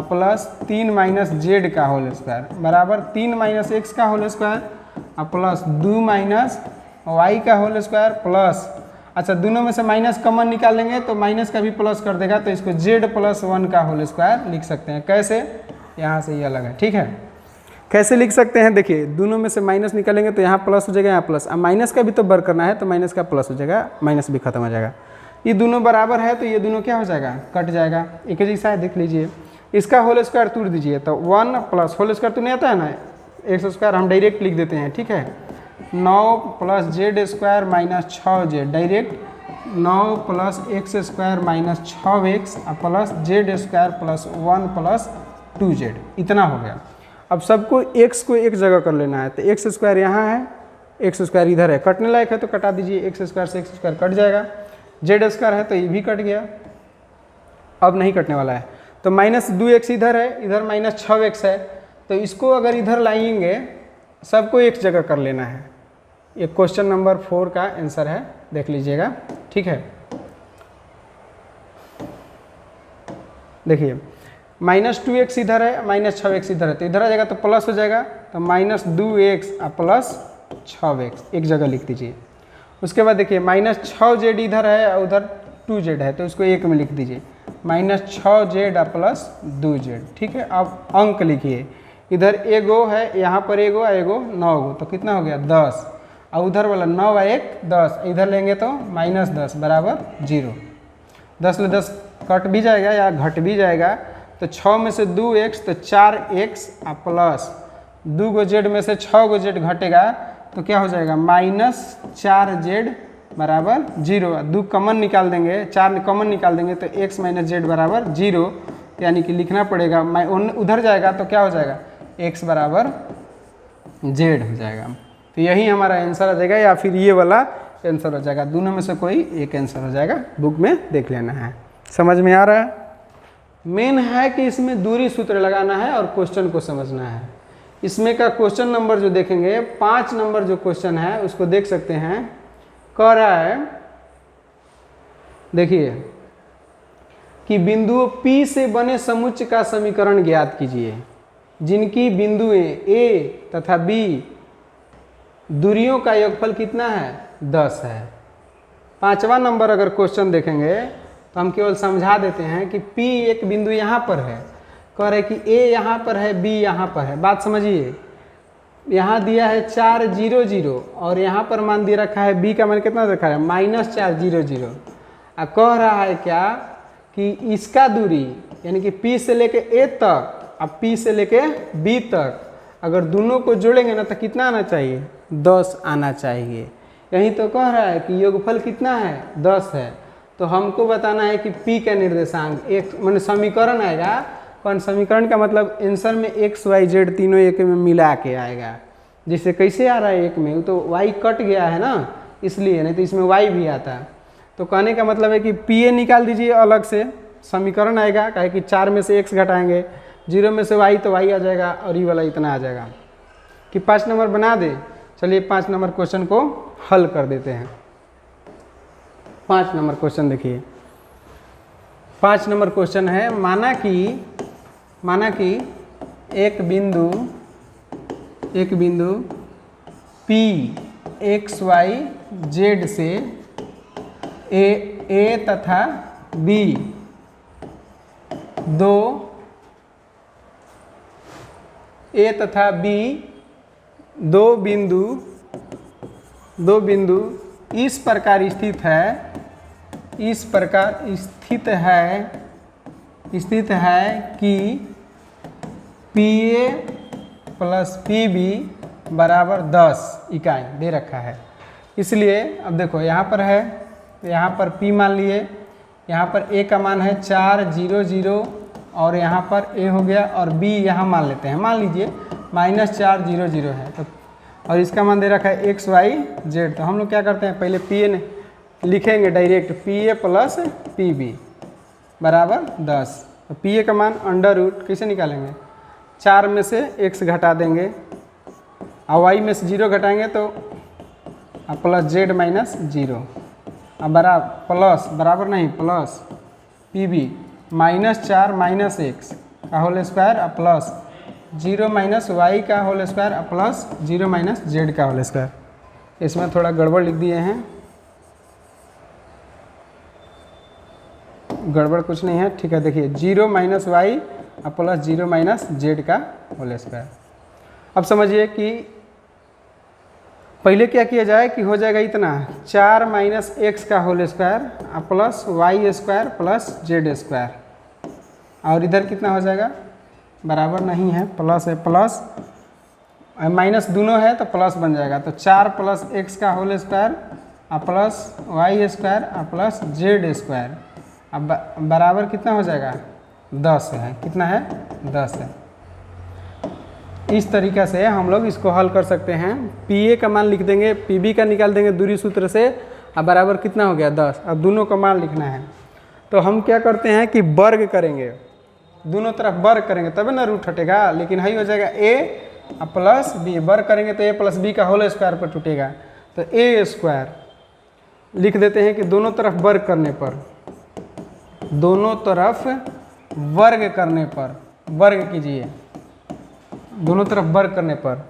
plus 3 minus Z का होल स्क्वायर बराबर 3 माइनस एक्स का whole square plus 2 minus Y का होल स्क्वायर प्लस, अच्छा दोनों में से माइनस कॉमन निकाल लेंगे तो माइनस का भी प्लस कर देगा, तो इसको जेड प्लस 1 का होल स्क्वायर लिख सकते हैं। कैसे, यहाँ से ये अलग है, ठीक है, कैसे लिख सकते हैं, देखिए दोनों में से माइनस निकालेंगे तो यहाँ प्लस हो जाएगा, यहाँ प्लस, अब माइनस का भी तो वर्ग करना है तो माइनस का प्लस हो जाएगा, माइनस भी खत्म हो जाएगा। ये दोनों बराबर है तो ये दोनों क्या हो जाएगा, कट जाएगा, एक जैसा है, देख लीजिए। इसका होल स्क्वायर तोड़ दीजिए तो 1 प्लस होल स्क्वायर तो नहीं आता है ना, एक्स स्क्वायर हम डायरेक्ट लिख देते हैं, ठीक है, 9 plus Z square minus 6z, direct 9 plus X square minus 6x plus Z square plus 1 plus 2z, इतना हो गया। अब सबको x को एक जगह कर लेना है, तो एक्स स्क्वायर यहाँ है, एक्स स्क्वायर इधर है, कटने लायक है तो कटा दीजिए, एक्स स्क्वायर से एक्स स्क्वायर कट जाएगा, जेड स्क्वायर है तो ये भी कट गया, अब नहीं कटने वाला है, तो माइनस 2x इधर है, इधर माइनस 6x है, तो इसको अगर इधर लाएंगे सबको एक जगह कर लेना है। ये क्वेश्चन नंबर 4 का आंसर है, देख लीजिएगा, ठीक है। देखिए माइनस 2x इधर है, माइनस 6x इधर है, तो इधर आ जाएगा तो प्लस हो जाएगा, तो माइनस 2x प्लस 6x एक जगह लिख दीजिए। उसके बाद देखिए माइनस 6z इधर है और उधर 2z है, तो इसको एक में लिख दीजिए, माइनस 6z प्लस 2z, ठीक है। अब अंक लिखिए, इधर एगो है, यहाँ पर एगो और एगो 9 गो, तो कितना हो गया 10, और उधर वाला 9 और 1 10, इधर लेंगे तो माइनस 10 बराबर 0, 10 ले 10 कट भी जाएगा या घट भी जाएगा, तो 6 में से 2x तो 4x प्लस 2 गो जेड में से 6 गो जेड घटेगा तो क्या हो जाएगा माइनस 4z बराबर 0, 2 कॉमन निकाल देंगे, 4 कॉमन निकाल देंगे तो x माइनस जेड बराबर 0, यानी कि लिखना पड़ेगा, उधर जाएगा तो क्या हो जाएगा, x बराबर z हो जाएगा। तो यही हमारा आंसर आ जाएगा, या फिर ये वाला आंसर हो जाएगा। दोनों में से कोई एक आंसर हो जाएगा, बुक में देख लेना है। समझ में आ रहा है? मेन है कि इसमें दूरी सूत्र लगाना है और क्वेश्चन को समझना है। इसमें का क्वेश्चन नंबर जो देखेंगे, 5 नंबर जो क्वेश्चन है उसको देख सकते हैं। कह रहा है, देखिए कि बिंदुओं P से बने समुच्चय का समीकरण ज्ञात कीजिए जिनकी बिंदुएं A तथा B दूरियों का योगफल कितना है, 10 है। 5वां नंबर अगर क्वेश्चन देखेंगे तो हम केवल समझा देते हैं कि P एक बिंदु यहाँ पर है, कह रहे कि A यहाँ पर है, B यहाँ पर है। बात समझिए, यहाँ दिया है 4 0 0 और यहाँ पर मान दिया रखा है B का मान कितना रखा है, -4 0 0। और कह रहा है क्या कि इसका दूरी यानी कि P से लेके A तक और P से लेके B तक अगर दोनों को जोड़ेंगे ना तो कितना आना चाहिए, 10 आना चाहिए। यही तो कह रहा है कि योगफल कितना है, 10 है। तो हमको बताना है कि P का निर्देशांक एक मान समीकरण आएगा। कौन समीकरण का मतलब आंसर में x y z तीनों एक में मिला के आएगा। जिससे कैसे आ रहा है एक में, तो y कट गया है ना, इसलिए, नहीं तो इसमें y भी आता। तो कहने का मतलब है कि P निकाल दीजिए अलग से, समीकरण आएगा, काहे कि 4 में से x घटाएंगे, 0 में से y तो y आ जाएगा और ये वाला इतना आ जाएगा। कि 5 नंबर बना दे। चलिए 5 नंबर क्वेश्चन को हल कर देते हैं। 5 नंबर क्वेश्चन देखिए, 5 नंबर क्वेश्चन है, माना कि एक बिंदु P x y z से A तथा B दो बिंदु इस प्रकार स्थित है कि PA प्लस PB बराबर 10 इकाई दे रखा है। इसलिए अब देखो यहाँ पर है, यहाँ पर P मान लिए, यहाँ पर A का मान है 4 0 0 और यहाँ पर A हो गया और B यहाँ मान लेते हैं, मान लीजिए -4 0 0 है। तो और इसका मान दे रखा है x y z। तो हम लोग क्या करते हैं, पहले PA लिखेंगे डायरेक्ट, PA प्लस PB बराबर 10। तो PA का मान अंडर रूट कैसे निकालेंगे, 4 में से x घटा देंगे और y में से 0 घटाएंगे तो प्लस z माइनस 0 अब बराबर नहीं प्लस PB -4 माइनस x का होल स्क्वायर और प्लस 0 माइनस y का होल स्क्वायर और प्लस 0 माइनस z का होल स्क्वायर। इसमें थोड़ा गड़बड़ लिख दिए हैं, गड़बड़ कुछ नहीं है, ठीक है। देखिए 0 माइनस y और प्लस 0 माइनस z का होल स्क्वायर। अब समझिए कि पहले क्या किया जाए कि हो जाएगा इतना 4 माइनस x का होल स्क्वायर और plus y square plus z square और इधर कितना हो जाएगा, बराबर नहीं है, प्लस है, प्लस माइनस दोनों है तो प्लस बन जाएगा। तो 4 प्लस x का होल स्क्वायर और प्लस y स्क्वायर और प्लस z स्क्वायर अब बराबर कितना हो जाएगा, 10 है। कितना है, 10 है। इस तरीक़ा से हम लोग इसको हल कर सकते हैं। PA का मान लिख देंगे, PB का निकाल देंगे दूरी सूत्र से, अब बराबर कितना हो गया, 10। अब दोनों का मान लिखना है तो हम क्या करते हैं कि वर्ग करेंगे, दोनों तरफ वर्ग करेंगे तब ना रूट हटेगा। लेकिन यही हो जाएगा A प्लस B, वर्ग करेंगे तो A प्लस B का होल स्क्वायर पर टूटेगा तो A स्क्वायर लिख देते हैं कि दोनों तरफ वर्ग करने पर, दोनों तरफ वर्ग करने पर, वर्ग कीजिए, दोनों तरफ वर्ग करने पर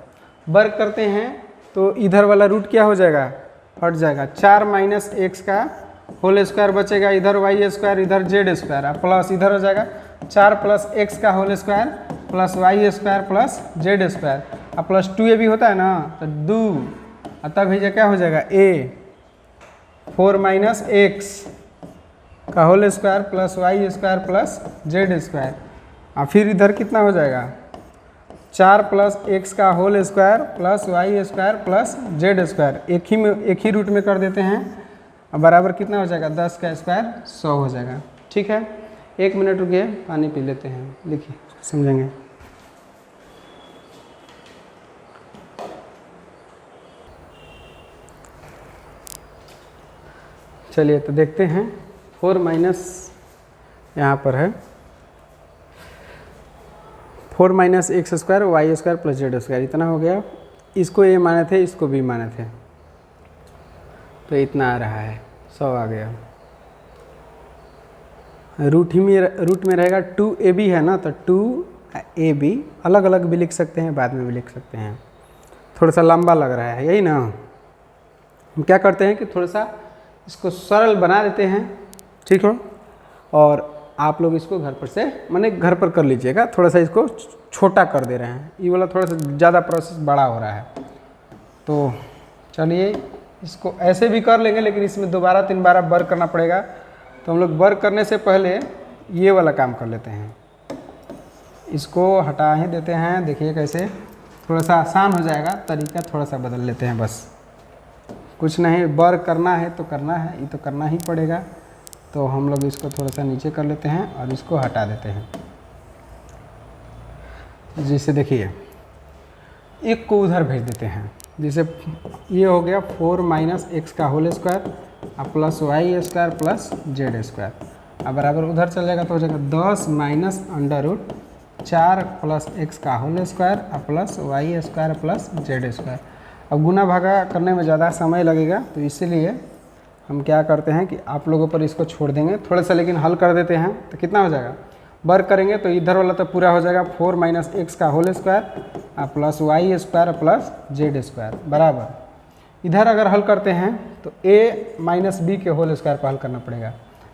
वर्ग करते हैं तो इधर वाला रूट क्या हो जाएगा, हट जाएगा। 4 माइनस x का होल स्क्वायर बचेगा, इधर y स्क्वायर इधर z स्क्वायर प्लस इधर हो जाएगा 4 प्लस x का whole square plus y square plus z square और प्लस 2a भी होता है ना तो 2 तब भेजा क्या हो जाएगा a 4 माइनस x का whole square plus y square plus z square और फिर इधर कितना हो जाएगा 4 प्लस x का whole square plus y square plus z square, एक ही रूट में कर देते हैं और बराबर कितना हो जाएगा 10 का स्क्वायर 100 हो जाएगा। ठीक है, 1 मिनट रुकिए, पानी पी लेते हैं, लिखिए समझेंगे। चलिए तो देखते हैं 4 माइनस यहाँ पर है 4 minus X square Y square plus Z square, इतना हो गया। इसको ए माने थे, इसको बी माने थे, तो इतना आ रहा है 100 आ गया। रूट में रहेगा 2ab है ना, तो 2ab अलग अलग भी लिख सकते हैं, बाद में भी लिख सकते हैं। थोड़ा सा लंबा लग रहा है, यही ना। हम क्या करते हैं कि थोड़ा सा इसको सरल बना देते हैं, ठीक है। और आप लोग इसको घर पर से माने घर पर कर लीजिएगा। थोड़ा सा इसको छोटा कर दे रहे हैं, ये वाला थोड़ा सा ज़्यादा प्रोसेस बड़ा हो रहा है। तो चलिए इसको ऐसे भी कर लेंगे, लेकिन इसमें दोबारा 3 बार वर्क करना पड़ेगा। तो हम लोग वर्क करने से पहले ये वाला काम कर लेते हैं, इसको हटा ही देते हैं। देखिए कैसे थोड़ा सा आसान हो जाएगा, तरीका थोड़ा सा बदल लेते हैं, बस कुछ नहीं। वर्क करना है तो करना है, ये तो करना ही पड़ेगा। तो हम लोग इसको थोड़ा सा नीचे कर लेते हैं और इसको हटा देते हैं। जैसे देखिए एक को उधर भेज देते हैं, जैसे ये हो गया 4 माइनस एक्स का whole square plus Y square plus Z square. अब बराबर उधर चल जाएगा तो हो जाएगा 10 minus under root 4 plus X का whole square plus Y square plus Z square. अब गुना भागा करने में ज़्यादा समय लगेगा, तो इसीलिए हम क्या करते हैं कि आप लोगों पर इसको छोड़ देंगे थोड़ा सा, लेकिन हल कर देते हैं। तो कितना हो जाएगा, वर्क करेंगे तो इधर वाला तो पूरा हो जाएगा 4 माइनस एक्स का whole square plus Y square plus Z square बराबर। इधर अगर हल करते हैं तो a माइनस बी के होल स्क्वायर पर हल करना पड़ेगा,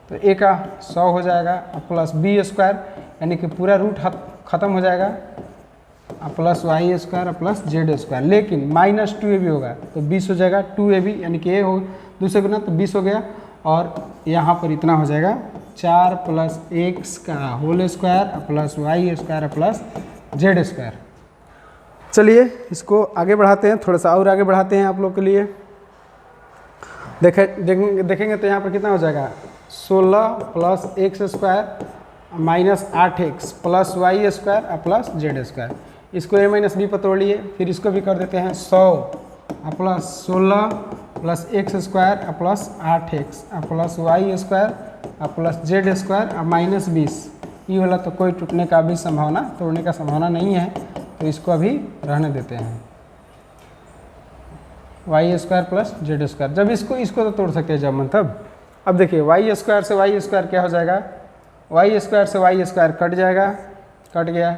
तो a का 100 हो जाएगा प्लस बी स्क्वायर यानी कि पूरा रूट ख़त्म हो जाएगा plus Y square plus Z square, लेकिन माइनस 2ab होगा तो 20 हो जाएगा। 2ab यानी कि a हो दूसरे गुना तो 20 हो गया, और यहाँ पर इतना हो जाएगा 4 प्लस एक्स का whole square plus Y square plus Z square. चलिए इसको आगे बढ़ाते हैं, थोड़ा सा और आगे बढ़ाते हैं आप लोग के लिए। देखेंगे तो यहाँ पर कितना हो जाएगा 16 plus X square minus 8x plus Y square plus Z square. इसको a माइनस बी पर तोड़ लिए, फिर इसको भी कर देते हैं 100 plus 16 plus X square plus 8x plus Y square plus Z square minus 20। ये वाला तो कोई टूटने का भी संभावना, तोड़ने का संभावना नहीं है, तो इसको अभी रहने देते हैं। Y square plus Z square, जब इसको तो तोड़ सकते हैं जब मन तब। अब देखिए वाई स्क्वायर से वाई स्क्वायर क्या हो जाएगा, वाई स्क्वायर से वाई स्क्वायर कट जाएगा, कट गया।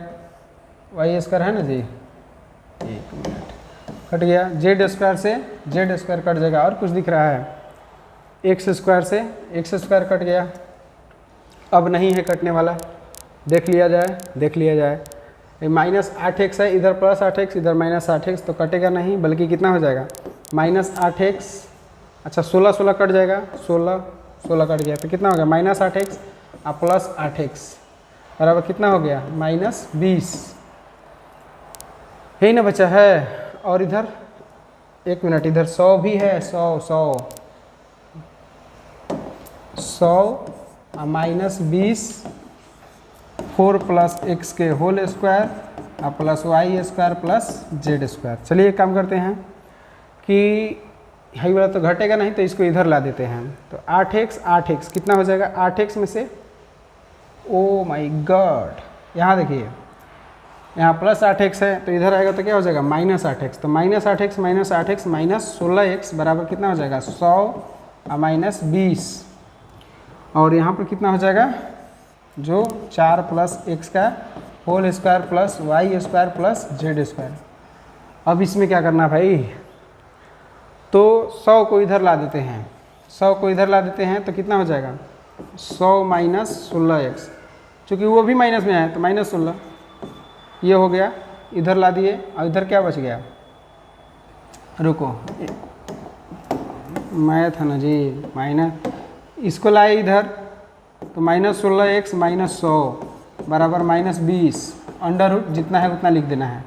वाई स्क्वायर है ना जी, 1 मिनट, कट गया। जेड स्क्वायर से जेड स्क्वायर कट जाएगा, और कुछ दिख रहा है, एक्स स्क्वायर से एक्स स्क्वायर कट गया। अब नहीं है कटने वाला, देख लिया जाए। माइनस 8x है, इधर प्लस 8x इधर माइनस 8x, तो कटेगा नहीं, बल्कि कितना हो जाएगा माइनस 8x। अच्छा 16 कट जाएगा, 16 कट गया, तो कितना हो गया माइनस 8x प्लस 8x बराबर कितना हो गया माइनस 20। यही ना बचा है। और इधर 1 मिनट, इधर 100 भी है, 100 माइनस 20 4 प्लस एक्स के whole square plus Y square plus Z square. चलिए एक काम करते हैं कि हाई वाला तो घटेगा नहीं, तो इसको इधर ला देते हैं। तो 8x कितना हो जाएगा, 8x में से ओ माय गॉड, यहाँ देखिए यहाँ प्लस 8x है, तो इधर आएगा तो क्या हो जाएगा माइनस 8x। तो माइनस 8x माइनस 16x बराबर कितना हो जाएगा 100 माइनस 20, और यहाँ पर कितना हो जाएगा जो 4 प्लस एक्स का whole square plus Y square plus Z square. अब इसमें क्या करना भाई, तो 100 को इधर ला देते हैं, 100 को इधर ला देते हैं, तो कितना हो जाएगा 100 माइनस 16x, चूँकि वो भी माइनस में आया तो माइनस 16 ये हो गया, इधर ला दिए। और इधर क्या बच गया, रुको मैथ है ना जी, माइनस इसको लाए इधर, तो माइनस 16x माइनस 100 बराबर माइनस 20, अंडर रूट जितना है उतना लिख देना है।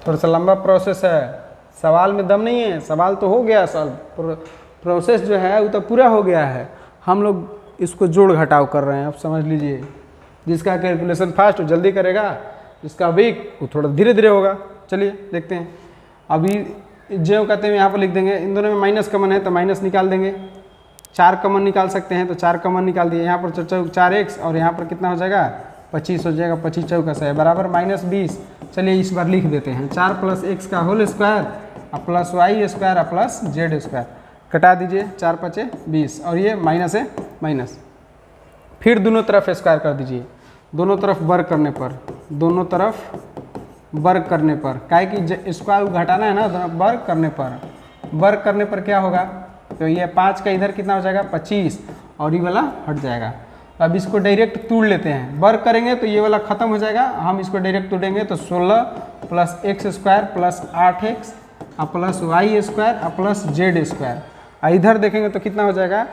थोड़ा सा लंबा प्रोसेस है, सवाल में दम नहीं है, सवाल तो हो गया सॉल्व, प्रोसेस जो है वो तो पूरा हो गया है। हम लोग इसको जोड़ घटाव कर रहे हैं। आप समझ लीजिए, जिसका कैलकुलेशन फास्ट वो जल्दी करेगा, जिसका वीक वो थोड़ा धीरे धीरे होगा। चलिए देखते हैं। अभी जो कहते हैं यहाँ पर लिख देंगे, इन दोनों में माइनस कॉमन है तो माइनस निकाल देंगे। 4 कॉमन निकाल सकते हैं तो 4 कॉमन निकाल दिए। यहाँ पर 4x और यहाँ पर कितना हो जाएगा 25 हो जाएगा। 25 चौका है बराबर -20। चलिए इस बार लिख देते हैं 4 + x का whole square plus y square plus z square. कटा दीजिए, 4 × 5 = 20 और ये माइनस है माइनस। फिर दोनों तरफ स्क्वायर कर दीजिए, दोनों तरफ वर्ग करने पर, दोनों तरफ वर्ग करने पर, काहे कि स्क्वायर घटाना है ना, वर्ग करने पर, वर्ग करने पर क्या होगा, तो ये 5 का इधर कितना हो जाएगा 25 और ये वाला हट जाएगा। तो अब इसको डायरेक्ट तोड़ लेते हैं, वर्ग करेंगे तो ये वाला खत्म हो जाएगा। हम इसको डायरेक्ट तोड़ेंगे तो 16 + x square plus 8x plus y square plus z square. इधर देखेंगे तो कितना हो जाएगा,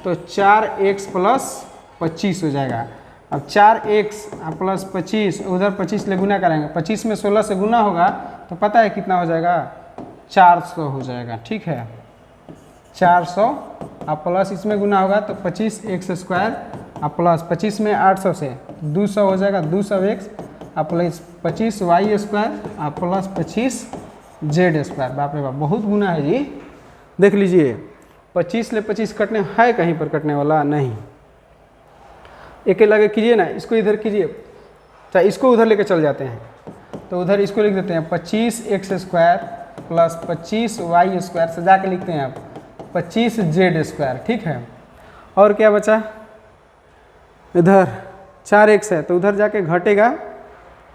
तो 4x + 25 हो जाएगा। अब 4x + 25 उधर 25 ले गुना करेंगे, 25 में 16 से गुना होगा तो पता है कितना हो जाएगा 400 हो जाएगा। ठीक है, 400 प्लस इसमें गुना होगा तो 25x स्क्वायर प्लस 25 में 800 से 200 हो जाएगा, 200x plus 25y square plus 25z square. बाप रे बाप, बहुत गुना है जी। देख लीजिए 25 ले 25 कटने है, कहीं पर कटने वाला नहीं। एक लगे कीजिए ना, इसको इधर कीजिए, चाहे इसको उधर लेके चल जाते हैं तो उधर इसको लिख देते हैं 25x square plus 25y square, सजा के लिखते हैं आप 25z स्क्वायर। ठीक है, और क्या बचा, इधर 4x है तो उधर जाके घटेगा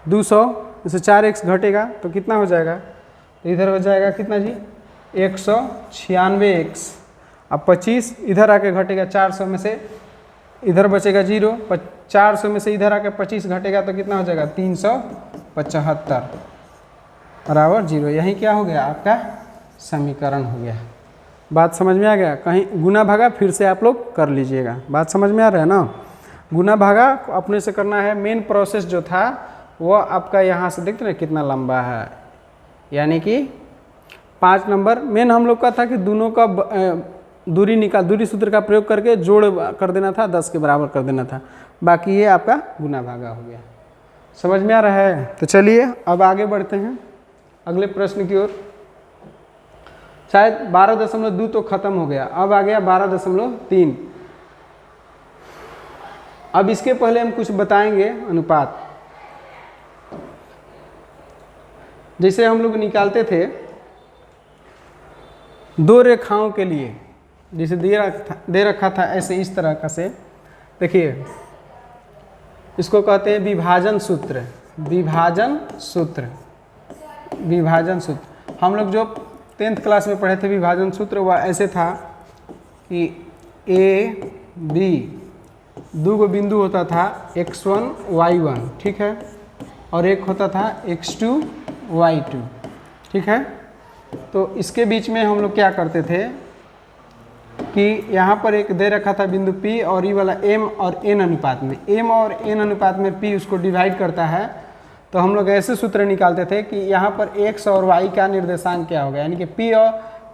200, जैसे 4x घटेगा तो कितना हो जाएगा, तो इधर हो जाएगा कितना जी 196x। अब 25 इधर आके घटेगा 400 में से, इधर बचेगा 0, 400 में से इधर आके 25 घटेगा तो कितना हो जाएगा 375 बराबर 0। यही क्या हो गया, आपका समीकरण हो गया। बात समझ में आ गया, कहीं गुना भागा फिर से आप लोग कर लीजिएगा। बात समझ में आ रहा है ना, गुना भागा अपने से करना है। मेन प्रोसेस जो था वो आपका यहाँ से देखते ना कितना लंबा है, यानी कि 5 नंबर मेन हम लोग का था कि दोनों का दूरी सूत्र का प्रयोग करके जोड़ कर देना था, 10 के बराबर कर देना था। बाकी ये आपका गुना भागा हो गया। समझ में आ रहा है, तो चलिए अब आगे बढ़ते हैं अगले प्रश्न की ओर। शायद 12.2 तो खत्म हो गया, अब आ गया 12.3। अब इसके पहले हम कुछ बताएंगे अनुपात। जैसे हम लोग निकालते थे 2 रेखाओं के लिए, जैसे दे रखा था ऐसे इस तरह का से, देखिए इसको कहते हैं विभाजन सूत्र। विभाजन सूत्र, विभाजन सूत्र हम लोग जो 10th क्लास में पढ़े थे विभाजन सूत्र, वह ऐसे था कि ए बी 2 बिंदु होता था x1 y1, ठीक है, और एक होता था x2 y2, ठीक है। तो इसके बीच में हम लोग क्या करते थे कि यहाँ पर एक दे रखा था बिंदु P और ये वाला m और n अनुपात में, m और n अनुपात में P उसको डिवाइड करता है। तो हम लोग ऐसे सूत्र निकालते थे कि यहाँ पर x और y का निर्देशांक क्या होगा, यानी कि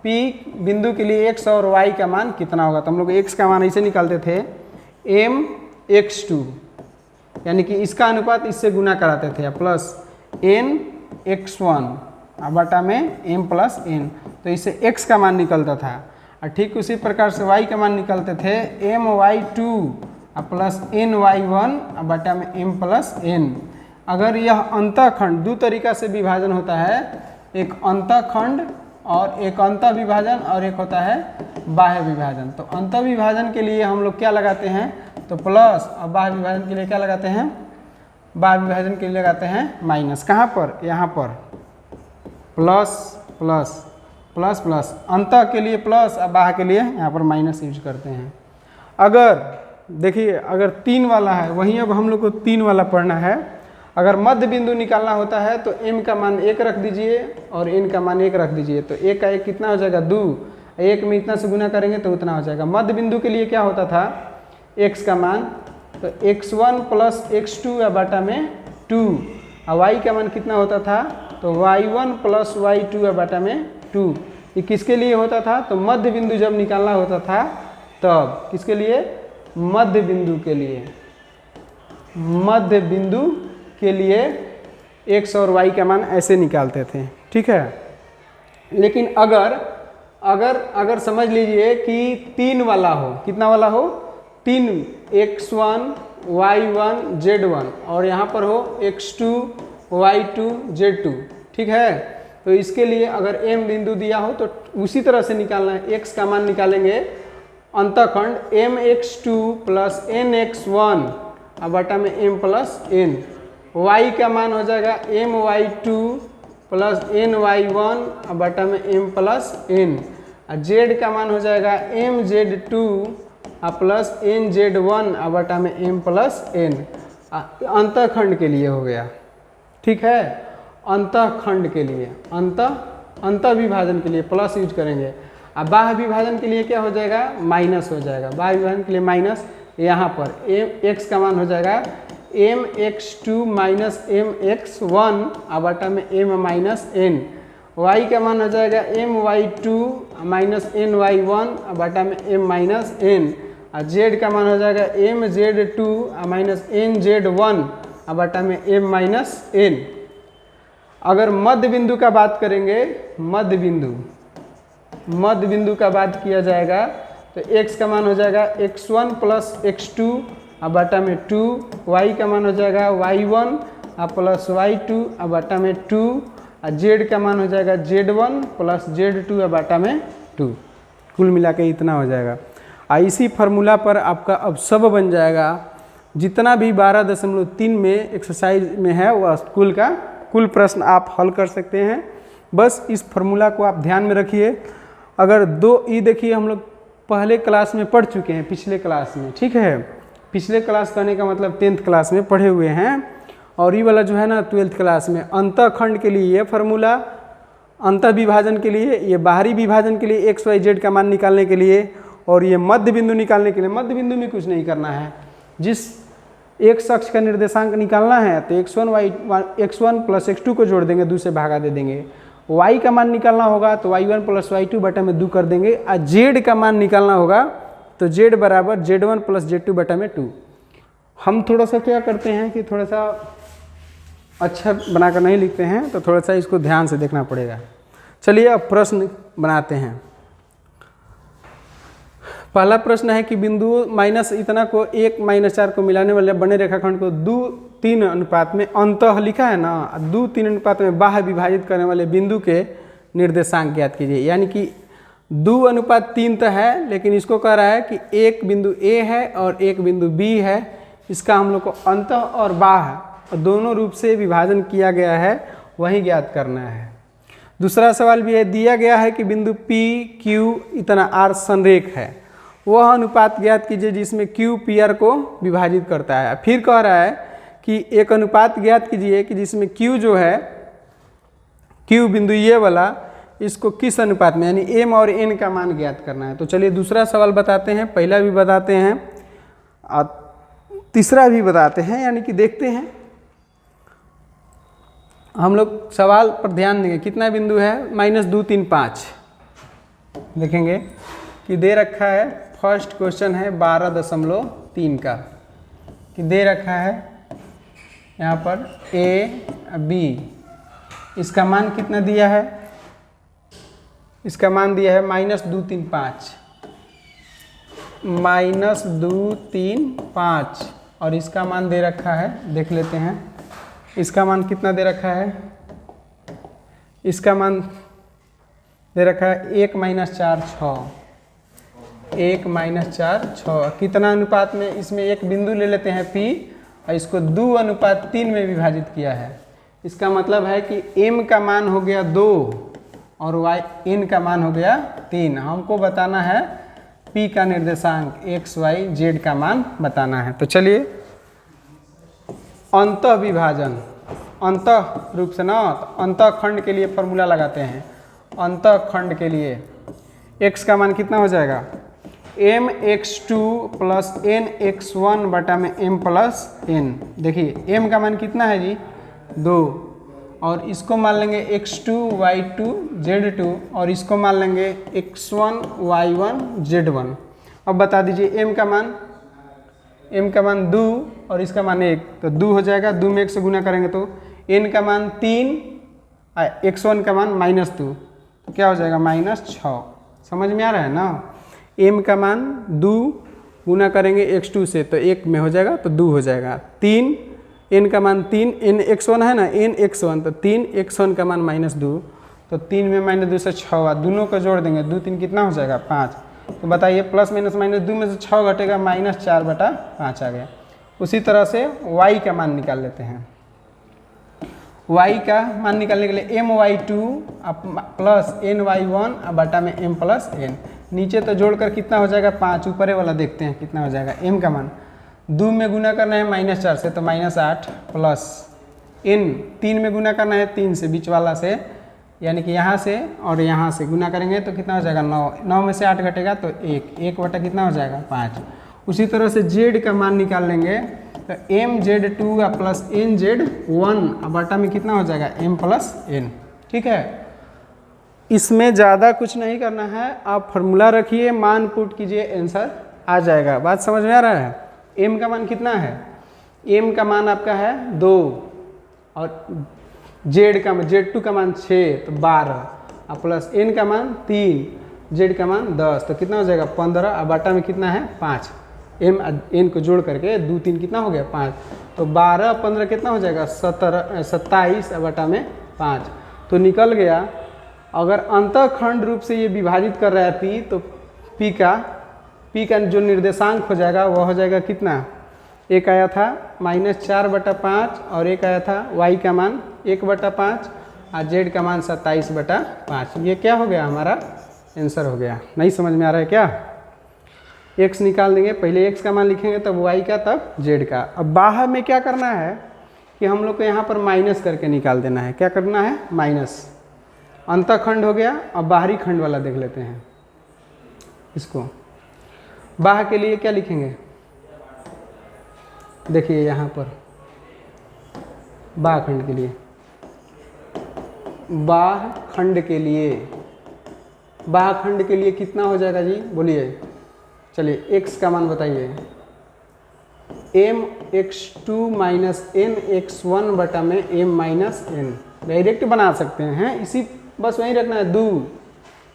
P बिंदु के लिए x और y का मान कितना होगा। तो हम लोग x का मान ऐसे निकालते थे m x2, यानी कि इसका अनुपात इससे गुना कराते थे, प्लस n x1 बटा में m प्लस n, तो इससे x का मान निकलता था। और ठीक उसी प्रकार से y का मान निकलते थे m y2 plus n y1 बटा में m प्लस n। अगर यह अंतःखंड 2 तरीका से विभाजन होता है, एक अंतःखंड और एक अंतः विभाजन और एक होता है बाह्य विभाजन। तो अंतः विभाजन के लिए हम लोग क्या लगाते हैं, तो प्लस, और बाह्य विभाजन के लिए क्या लगाते हैं, बाह्य विभाजन के लिए लगाते हैं माइनस। कहाँ पर, यहाँ पर प्लस प्लस प्लस प्लस, अंतः के लिए प्लस और बाह्य के लिए यहाँ पर माइनस यूज करते हैं। अगर देखिए अगर 3 वाला है, वहीं अब हम लोग को 3 वाला पढ़ना है। अगर मध्य बिंदु निकालना होता है तो m का मान 1 रख दीजिए और n का मान 1 रख दीजिए, तो 1 का 1 कितना हो जाएगा 2, 1 में इतना से गुना करेंगे तो उतना हो जाएगा। मध्य बिंदु के लिए क्या होता था x का मान, तो x1 प्लस x2 बटा में 2, और y का मान कितना होता था, तो y1 प्लस y2 बटा में 2। ये किसके लिए होता था, तो मध्य बिंदु जब निकालना होता था तब, किसके लिए, मध्य बिंदु के लिए, मध्य बिंदु के लिए x और y का मान ऐसे निकालते थे, ठीक है। लेकिन अगर समझ लीजिए कि 3 वाला हो, कितना वाला हो, 3, x1 y1 z1 और यहाँ पर हो x2 y2 z2, ठीक है। तो इसके लिए अगर m बिंदु दिया हो तो उसी तरह से निकालना है। x का मान निकालेंगे अंतःखंड mx2 प्लस nx1 और बटा में m प्लस n, y का मान हो जाएगा my2 प्लस ny1 और बटा में m प्लस n, और z का मान हो जाएगा mz2 प्लस nz1 और बटा में m प्लस n। अंतःखंड के लिए हो गया, ठीक है। अंतःखंड के लिए, अंत विभाजन के लिए प्लस यूज करेंगे। अब बाह्य विभाजन के लिए क्या हो जाएगा, माइनस हो जाएगा। बाह्य विभाजन के लिए माइनस, यहाँ पर x का मान हो जाएगा mx2 माइनस mx1 और बटा में m माइनस n, y का मान हो जाएगा my2 माइनस ny1 और बटा में m माइनस n, और z का मान हो जाएगा mz2 माइनस nz1 और बटा में m माइनस n। अगर मध्य बिंदु का बात करेंगे, मध्य बिंदु का बात किया जाएगा तो x का मान हो जाएगा x1 प्लस x2 और बटा में 2, y का मान हो जाएगा y1 प्लस y2 और बटा में 2, और z का मान हो जाएगा z1 प्लस z2 और बटा में 2। कुल मिला के इतना हो जाएगा। इसी फार्मूला पर आपका अब सब बन जाएगा। जितना भी 12.3 में एक्सरसाइज में है वह कुल प्रश्न आप हल कर सकते हैं। बस इस फार्मूला को आप ध्यान में रखिए। अगर ये देखिए हम लोग पहले क्लास में पढ़ चुके हैं, पिछले क्लास में, ठीक है। पिछले क्लास करने का मतलब 10th क्लास में पढ़े हुए हैं, और ये वाला जो है ना 12th क्लास में। अंतःखंड के लिए ये फार्मूला, अंतः विभाजन के लिए ये, बाहरी विभाजन के लिए x y z का मान निकालने के लिए, और ये मध्य बिंदु निकालने के लिए। मध्य बिंदु में कुछ नहीं करना है, जिस एक अक्ष का निर्देशांक निकालना है तो x1 प्लस x2 को जोड़ देंगे, 2 से भागा दे देंगे। y का मान निकालना होगा तो y1 प्लस y2 बटा में 2 कर देंगे, और z का मान निकालना होगा तो z बराबर z1 प्लस z2 बटा में 2। हम थोड़ा सा क्या करते हैं कि थोड़ा सा अच्छा बनाकर नहीं लिखते हैं, तो थोड़ा सा इसको ध्यान से देखना पड़ेगा। चलिए अब प्रश्न बनाते हैं। पहला प्रश्न है कि बिंदु माइनस इतना को 1 माइनस 4 को मिलाने वाले बने रेखाखंड को 2:3 अनुपात में अंतः लिखा है ना, 2:3 अनुपात में बाह्य विभाजित करने वाले बिंदु के निर्देशांक ज्ञात कीजिए। यानी कि 2:3 तो है, लेकिन इसको कह रहा है कि एक बिंदु A है और एक बिंदु B है, इसका हम लोग को अंतः और बाह्य दोनों रूप से विभाजन किया गया है, वही ज्ञात करना है। दूसरा सवाल भी है, दिया गया है कि बिंदु P Q इतना R संरेख है, वह अनुपात ज्ञात कीजिए जिसमें Q PR को विभाजित करता है। फिर कह रहा है कि एक अनुपात ज्ञात कीजिए कि जिसमें Q जो है, Q बिंदु ये वाला, इसको किस अनुपात में, यानी M और N का मान ज्ञात करना है। तो चलिए दूसरा सवाल बताते हैं, पहला भी बताते हैं और तीसरा भी बताते हैं, यानी कि देखते हैं। हम लोग सवाल पर ध्यान देंगे। कितना बिंदु है, -2 3 5 देखेंगे कि दे रखा है। फर्स्ट क्वेश्चन है 12.3 का, कि दे रखा है यहाँ पर A B, इसका मान कितना दिया है, इसका मान दिया है -2 3 5, -2 3 5, और इसका मान दे रखा है, देख लेते हैं इसका मान कितना दे रखा है। इसका मान दे रखा है 1 - 4 6, 1 - 4 6। कितना अनुपात में, इसमें एक बिंदु ले लेते हैं P और इसको 2:3 में विभाजित किया है। इसका मतलब है कि M का मान हो गया 2 और N का मान हो गया 3। हमको बताना है P का निर्देशांक x y z का मान बताना है। तो चलिए अंतः विभाजन, अंतः रूप से ना, तो अंतः खंड के लिए फॉर्मूला लगाते हैं। अंतः खंड के लिए x का मान कितना हो जाएगा, mx2 प्लस nx1 बटा में m प्लस n। देखिए m का मान कितना है जी, 2, और इसको मान लेंगे x2 y2 z2, और इसको मान लेंगे x1 y1 z1। अब बता दीजिए m का मान m का मान 2 और इसका मान 1, तो 2 हो जाएगा। 2 में 1 से गुना करेंगे तो n का मान 3, x1 का मान -2, तो क्या हो जाएगा -6। समझ में आ रहा है ना। m का मान 2 गुना करेंगे x2 से तो 1 में हो जाएगा तो 2 हो जाएगा। 3 n का मान 3, n x1 है ना, n x1, तो 3 x1 का मान -2, तो 3 में -2 से 6 हुआ। दोनों को जोड़ देंगे, 2 3 कितना हो जाएगा 5। तो बताइए प्लस माइनस -2 में से 6 घटेगा -4/5 आ गया। उसी तरह से y का मान निकाल लेते हैं। y का मान निकालने के लिए my2 प्लस ny1 बटा में m प्लस n, नीचे तो जोड़कर कितना हो जाएगा 5, ऊपरे वाला देखते हैं कितना हो जाएगा। m का मान 2 में गुना करना है -4 से तो -8 प्लस n 3 में गुना करना है 3 से, बीच वाला से, यानी कि यहाँ से और यहाँ से गुना करेंगे तो कितना हो जाएगा 9। 9 में से 8 घटेगा तो 1 बटा कितना हो जाएगा 5। उसी तरह से z का मान निकाल लेंगे तो mz2 प्लस nz1 बटा में कितना हो जाएगा m प्लस n। ठीक है, इसमें ज़्यादा कुछ नहीं करना है, आप फॉर्मूला रखिए, मान पुट कीजिए, आंसर आ जाएगा। बात समझ में आ रहा है। m का मान कितना है, m का मान आपका है 2 और z2 का मान 6 तो 12 और प्लस n का मान 3, z का मान 10, तो कितना हो जाएगा 15 और बटा में कितना है 5। m n को जोड़ करके 2 3 कितना हो गया 5, तो 12 15 कितना हो जाएगा 27 बटा में 5, तो निकल गया। अगर अंतःखंड रूप से ये विभाजित कर रहा है p, तो p का जो निर्देशांक हो जाएगा वह हो जाएगा कितना, एक आया था -4/5 और एक आया था y का मान 1/5 और z का मान 27/5। ये क्या हो गया, हमारा आंसर हो गया। नहीं समझ में आ रहा है क्या। x निकाल देंगे, पहले x का मान लिखेंगे तब y का तब z का। अब बाहर में क्या करना है कि हम लोग को यहाँ पर माइनस करके निकाल देना है। क्या करना है, माइनस। अंतःखंड हो गया। अब बाहरी खंड वाला देख लेते हैं। इसको बाह के लिए क्या लिखेंगे, देखिए यहाँ पर बाह खंड के लिए, बाह खंड के लिए कितना हो जाएगा जी, बोलिए। चलिए x का मान बताइए, mx2 माइनस nx1 बटा में m माइनस n। डायरेक्ट बना सकते हैं, इसी बस वहीं रखना है, 2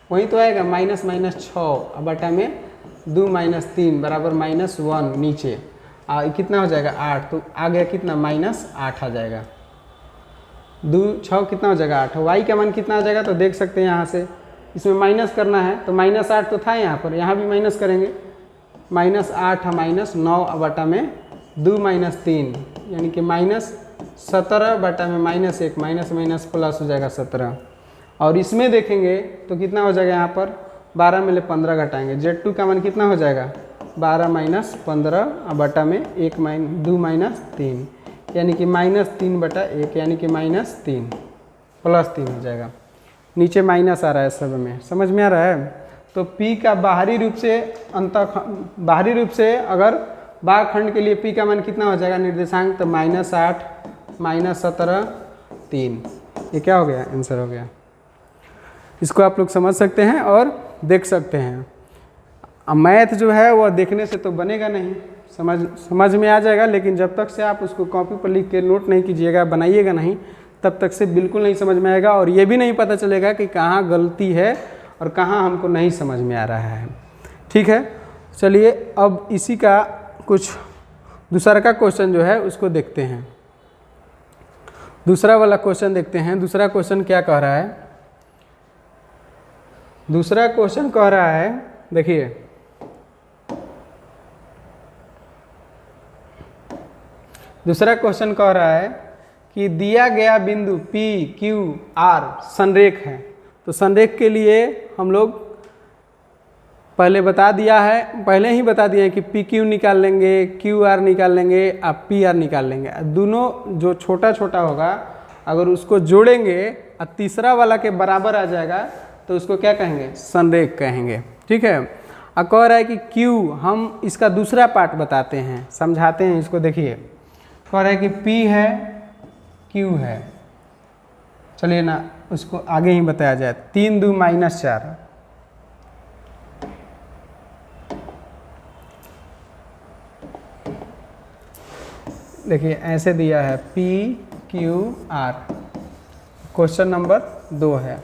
वहीं तो आएगा, -6 बटा में 2 - 3 बराबर -1 नीचे, कितना हो जाएगा 8, तो आ गया कितना -8 आ जाएगा। 2 6 कितना हो जाएगा 8। y का मान कितना आ जाएगा तो देख सकते हैं यहाँ से, इसमें माइनस करना है तो -8 तो था यहाँ पर, यहाँ भी माइनस करेंगे, -8 -9 बटा में 2 - 3 यानी कि -17 बटा में -1, माइनस प्लस हो जाएगा 17। और इसमें देखेंगे तो कितना हो जाएगा, यहाँ पर 12 में ले 15 घटाएंगे, z2 का मान कितना हो जाएगा 12 - 15 बटा में 2 - 3 यानी कि -3/1 यानी कि -3 प्लस 3 हो जाएगा। नीचे माइनस आ रहा है सब में, समझ में आ रहा है। तो p का बाहरी रूप से अगर बाह खंड के लिए p का मान कितना हो जाएगा निर्देशांक, तो -8 -17 3। ये क्या हो गया, आंसर हो गया। इसको आप लोग समझ सकते हैं और देख सकते हैं। अब मैथ जो है वह देखने से तो बनेगा नहीं, समझ में आ जाएगा, लेकिन जब तक से आप उसको कॉपी पर लिख के नोट नहीं कीजिएगा, बनाइएगा नहीं, तब तक से बिल्कुल नहीं समझ में आएगा। और ये भी नहीं पता चलेगा कि कहाँ गलती है और कहाँ हमको नहीं समझ में आ रहा है। ठीक है, चलिए अब इसी का कुछ दूसरा का क्वेश्चन जो है उसको देखते हैं। दूसरा वाला क्वेश्चन देखते हैं। दूसरा क्वेश्चन क्या कह रहा है, दूसरा क्वेश्चन कह रहा है, देखिए दूसरा क्वेश्चन कह रहा है कि दिया गया बिंदु P Q R संरेख है। तो संरेख के लिए हम लोग पहले पहले ही बता दिए हैं कि PQ निकाल लेंगे, QR निकाल लेंगे, अब PR निकाल लेंगे। दोनों जो छोटा छोटा होगा अगर उसको जोड़ेंगे और तीसरा वाला के बराबर आ जाएगा तो उसको क्या कहेंगे, संरेख कहेंगे। ठीक है, अब कह रहा है कि Q, हम इसका दूसरा पार्ट बताते हैं, समझाते हैं इसको। देखिए कह रहा है कि P है Q है, चलिए ना उसको आगे ही बताया जाए। 3 2 -4 3 देखिए ऐसे दिया है P Q R, question number 2 है।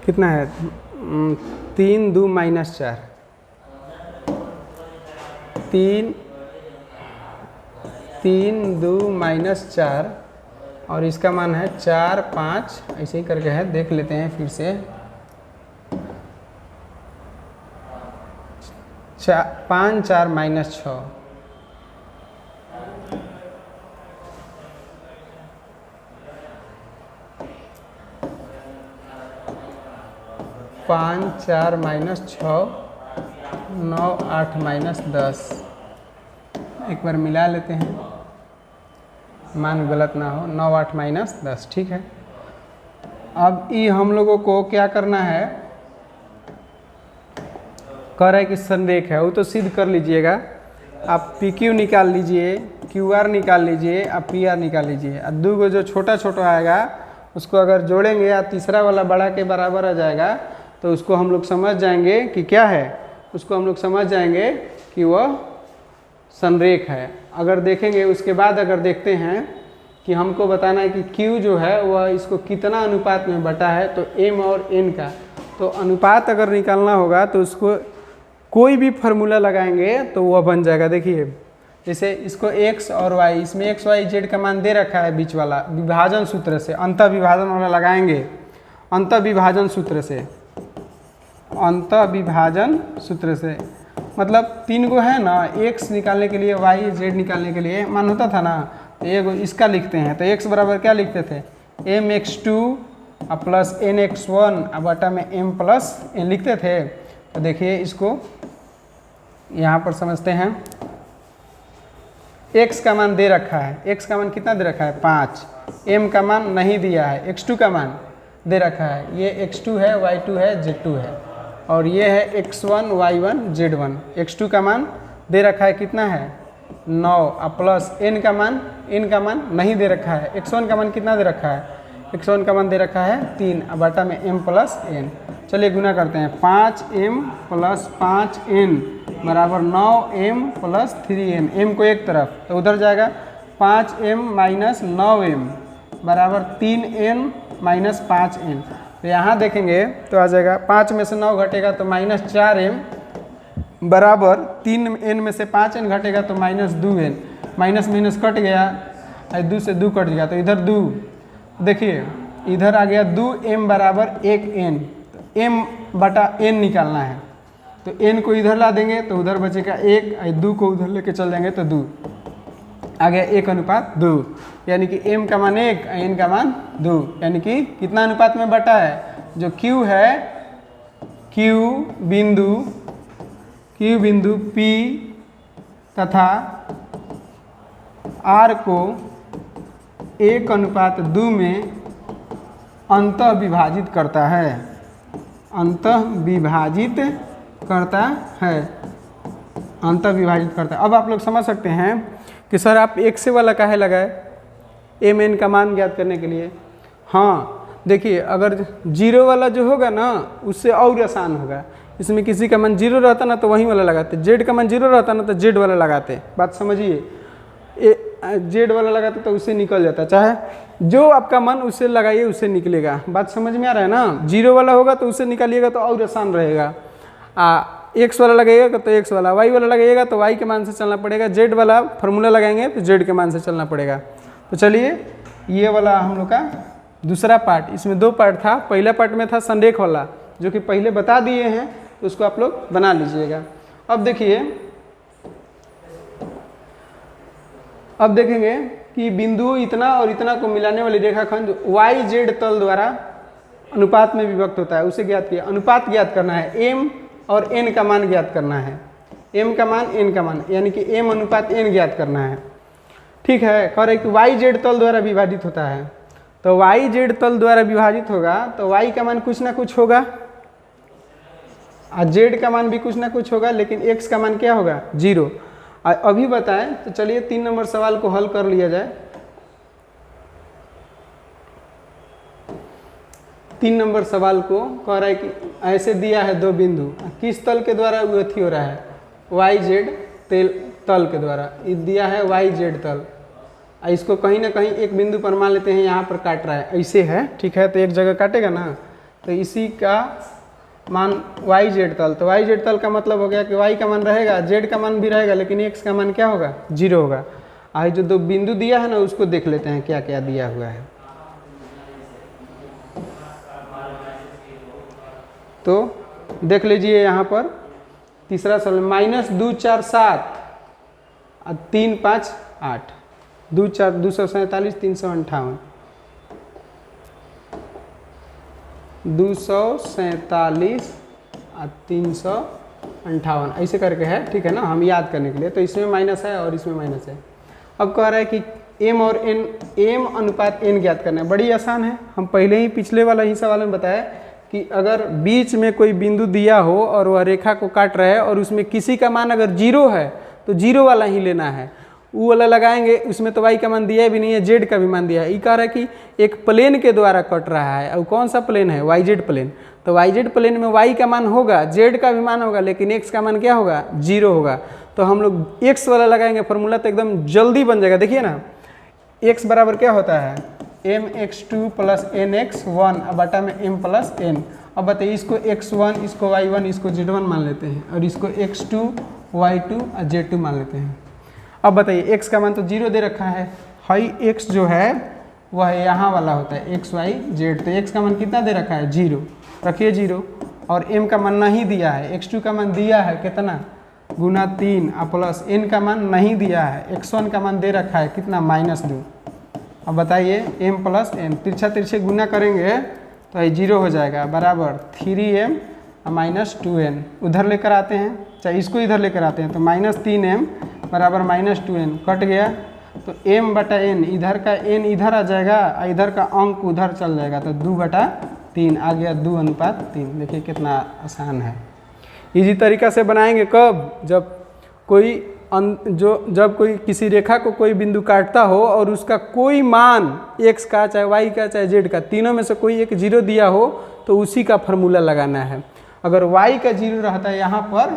कितना है? 3 2 -4, 3 2 -4 और इसका मान है 4 5, ऐसे ही करके है, देख लेते हैं फिर से। 5 4 -6, 5 4 -6 9 8 -10। एक बार मिला लेते हैं, मान गलत ना हो। 9 8 -10, ठीक है। अब ये हम लोगों को क्या करना है, कह रहा है कि संरेख है, वो तो सिद्ध कर लीजिएगा। आप पी क्यू निकाल लीजिए, क्यू आर निकाल लीजिए, आप पी आर निकाल लीजिए। और दो को जो छोटा छोटा आएगा उसको अगर जोड़ेंगे या तीसरा वाला बड़ा के बराबर आ जाएगा तो उसको हम लोग समझ जाएंगे कि क्या है, उसको हम लोग समझ जाएंगे कि वह संरेख है। अगर देखेंगे उसके बाद अगर देखते हैं कि हमको बताना है कि Q जो है वह इसको कितना अनुपात में बटा है, तो M और N का तो अनुपात अगर निकालना होगा तो उसको कोई भी फार्मूला लगाएंगे तो वह बन जाएगा। देखिए जैसे इसको x और y, इसमें x y z का मान दे रखा है बीच वाला, विभाजन सूत्र से अंतः विभाजन वाला लगाएंगे, अंतः विभाजन सूत्र से, अंतः विभाजन सूत्र से मतलब 3 गो है ना, x निकालने के लिए y z निकालने के लिए मान होता था ना, तो एक इसका लिखते हैं तो x बराबर क्या लिखते थे, mx2 प्लस nx1 बटा में m प्लस n लिखते थे। तो देखिए इसको यहाँ पर समझते हैं, x का मान दे रखा है, x का मान कितना दे रखा है 5, m का मान नहीं दिया है, x2 का मान दे रखा है, ये x2 है, y2 है, z2 है और ये है x1 y1 z1। x2 का मान दे रखा है कितना है 9 प्लस n का मान नहीं दे रखा है, x1 का मान कितना दे रखा है, x1 का मान दे रखा है 3 बटा में m प्लस n। चलिए गुना करते हैं, 5m प्लस 5n बराबर 9m प्लस 3n, m को एक तरफ तो उधर जाएगा 5m माइनस 9m बराबर 3n माइनस 5n। तो यहाँ देखेंगे तो आ जाएगा 5 में से 9 घटेगा तो माइनस 4m बराबर 3n में से 5n घटेगा तो minus 2n, minus minus cut गया, 2 से 2 कट गया तो इधर 2, देखिए इधर आ गया 2m बराबर 1n, तो m बटा n निकालना है तो n को इधर ला देंगे तो उधर बचेगा 1, 2 को उधर लेके चल जाएंगे तो 2 आ गया 1:2, यानी कि m का मान 1 n का मान 2, यानी कि कितना अनुपात में बटा है, जो q है, q बिंदु P तथा R को 1:2 में अंतः विभाजित करता है, अंतः विभाजित करता है, अंतः विभाजित करता है। अब आप लोग समझ सकते हैं कि सर आप x वाला काहे लगाए, m n का मान ज्ञात करने के लिए। हाँ देखिए अगर 0 वाला जो होगा ना उससे और आसान होगा, इसमें किसी का मान 0 रहता ना तो वही वाला लगाते, z का मान 0 रहता ना तो z वाला लगाते, बात समझिए, z वाला लगाते तो उससे निकल जाता, चाहे जो आपका मन उससे लगाइए उससे निकलेगा, बात समझ में आ रहा है ना। 0 वाला होगा तो उससे निकालिएगा तो और आसान रहेगा, x वाला लगाइएगा तो x वाला, y वाला लगाइएगा तो y के मान से चलना पड़ेगा, z वाला फार्मूला लगाएंगे तो z के मान से चलना पड़ेगा। तो चलिए ये वाला हम लोग का दूसरा पार्ट, इसमें 2 पार्ट था, पहला पार्ट में था संरेख वाला जो कि पहले बता दिए हैं, तो उसको आप लोग बना लीजिएगा। अब देखिए, अब देखेंगे कि बिंदु इतना और इतना को मिलाने वाली रेखाखंड y z तल द्वारा अनुपात में विभक्त होता है, उसे ज्ञात किया। अनुपात ज्ञात करना है, m और n का मान ज्ञात करना है, m का मान n का मान, यानी कि m अनुपात n ज्ञात करना है, ठीक है। कह रहे कि y z तल द्वारा विभाजित होता है, तो y z तल द्वारा विभाजित होगा तो y का मान कुछ ना कुछ होगा और z का मान भी कुछ ना कुछ होगा, लेकिन x का मान क्या होगा 0। अभी बताएं तो चलिए 3 नंबर सवाल को हल कर लिया जाए। 3 नंबर सवाल को कह रहा है कि ऐसे दिया है 2 बिंदु, किस तल के द्वारा वो अथी हो रहा है, वाई जेड तल के द्वारा ये दिया है वाई जेड तल। इसको कहीं ना कहीं एक बिंदु पर मान लेते हैं यहाँ पर काट रहा है, ऐसे है, ठीक है, तो एक जगह काटेगा ना, तो इसी का मान वाई जेड तल, तो वाई जेड तल का मतलब हो गया कि वाई का मान रहेगा, जेड का मान भी रहेगा, लेकिन एक्स का मान क्या होगा, 0 होगा। आज जो 2 बिंदु दिया है ना उसको देख लेते हैं क्या क्या दिया हुआ है। तो देख लीजिए यहाँ पर तीसरा सवाल -2 4 7 और 3 5 8, 2 4 247 358, 247 और 358 ऐसे करके है, ठीक है ना, हम याद करने के लिए। तो इसमें माइनस है और इसमें माइनस है। अब कह रहा है कि m और n, m अनुपात n ज्ञात करना है, बड़ी आसान है। हम पहले ही पिछले वाला ही सवाल में बताया कि अगर बीच में कोई बिंदु दिया हो और वह रेखा को काट रहा है और उसमें किसी का मान अगर 0 है तो 0 वाला ही लेना है, वो वाला लगाएंगे। उसमें तो y का मान दिया भी नहीं है, z का भी मान दिया है। ये कह रहा है कि एक प्लेन के द्वारा कट रहा है, और कौन सा प्लेन है, yz प्लेन। तो yz प्लेन में y का मान होगा, z का भी मान होगा, लेकिन x का मान क्या होगा, 0 होगा। तो हम लोग x वाला लगाएंगे, फॉर्मूला तो एकदम जल्दी बन जाएगा। देखिए ना, x बराबर क्या होता है, mx2 + nx1 बटा में m + n। अब बताइए, इसको x1, इसको y1, इसको z1 मान लेते हैं, और इसको x2, y2 और z2 मान लेते हैं। अब बताइए, x का मान तो 0 दे रखा है, हाई x जो है वह यहाँ वाला होता है x y z, तो x का मान कितना दे रखा है, 0, रखिए 0। और m का मान नहीं दिया है, x2 का मान दिया है कितना, गुना 3 प्लस n का मान नहीं दिया है, x1 का मान दे रखा है कितना, -2। अब बताइए m + n, तिरछा तिरछे गुना करेंगे तो ये 0 हो जाएगा, बराबर 3m -2n। उधर लेकर आते हैं, चाहे इसको इधर लेकर आते हैं, तो -3m बराबर -2n कट गया, तो m बटा n, इधर का n इधर आ जाएगा और इधर का अंक उधर चल जाएगा, तो 2/3 आ गया, 2:3। देखिए कितना आसान है। इसी तरीका से बनाएंगे कब, जब कोई किसी रेखा को कोई बिंदु काटता हो और उसका कोई मान x का, चाहे y का, चाहे z का, तीनों में से कोई एक 0 दिया हो, तो उसी का फार्मूला लगाना है। अगर y का 0 रहता है यहाँ पर,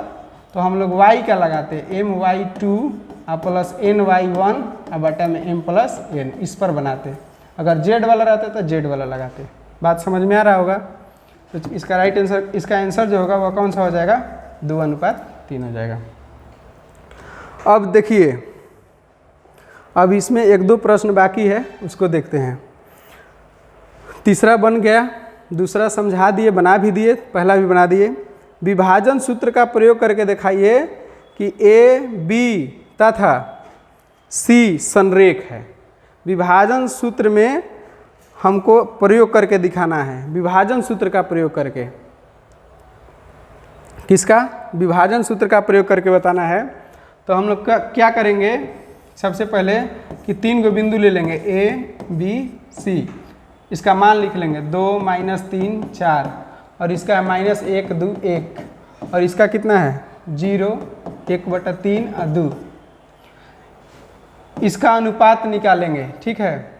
तो हम लोग y का लगाते my2 + ny1 बटा में m + n, इस पर बनाते। अगर z वाला रहता तो z वाला लगाते। बात समझ में आ रहा होगा। तो इसका राइट आंसर, इसका आंसर जो होगा वह कौन सा हो जाएगा, 2:3 हो जाएगा। अब देखिए, अब इसमें 1-2 प्रश्न बाकी है, उसको देखते हैं। तीसरा बन गया, दूसरा समझा दिए, बना भी दिए, पहला भी बना दिए। विभाजन सूत्र का प्रयोग करके दिखाइए कि a, b तथा c संरेख है। विभाजन सूत्र में हमको प्रयोग करके दिखाना है, विभाजन सूत्र का प्रयोग करके। किसका, विभाजन सूत्र का प्रयोग करके बताना है। तो हम लोग क्या करेंगे, सबसे पहले कि 3 गो बिंदु ले लेंगे, a, b, c, इसका मान लिख लेंगे, 2 - 3 4, और इसका -1 2 1, और इसका कितना है, 0 1/3 और 2। इसका अनुपात निकालेंगे, ठीक है,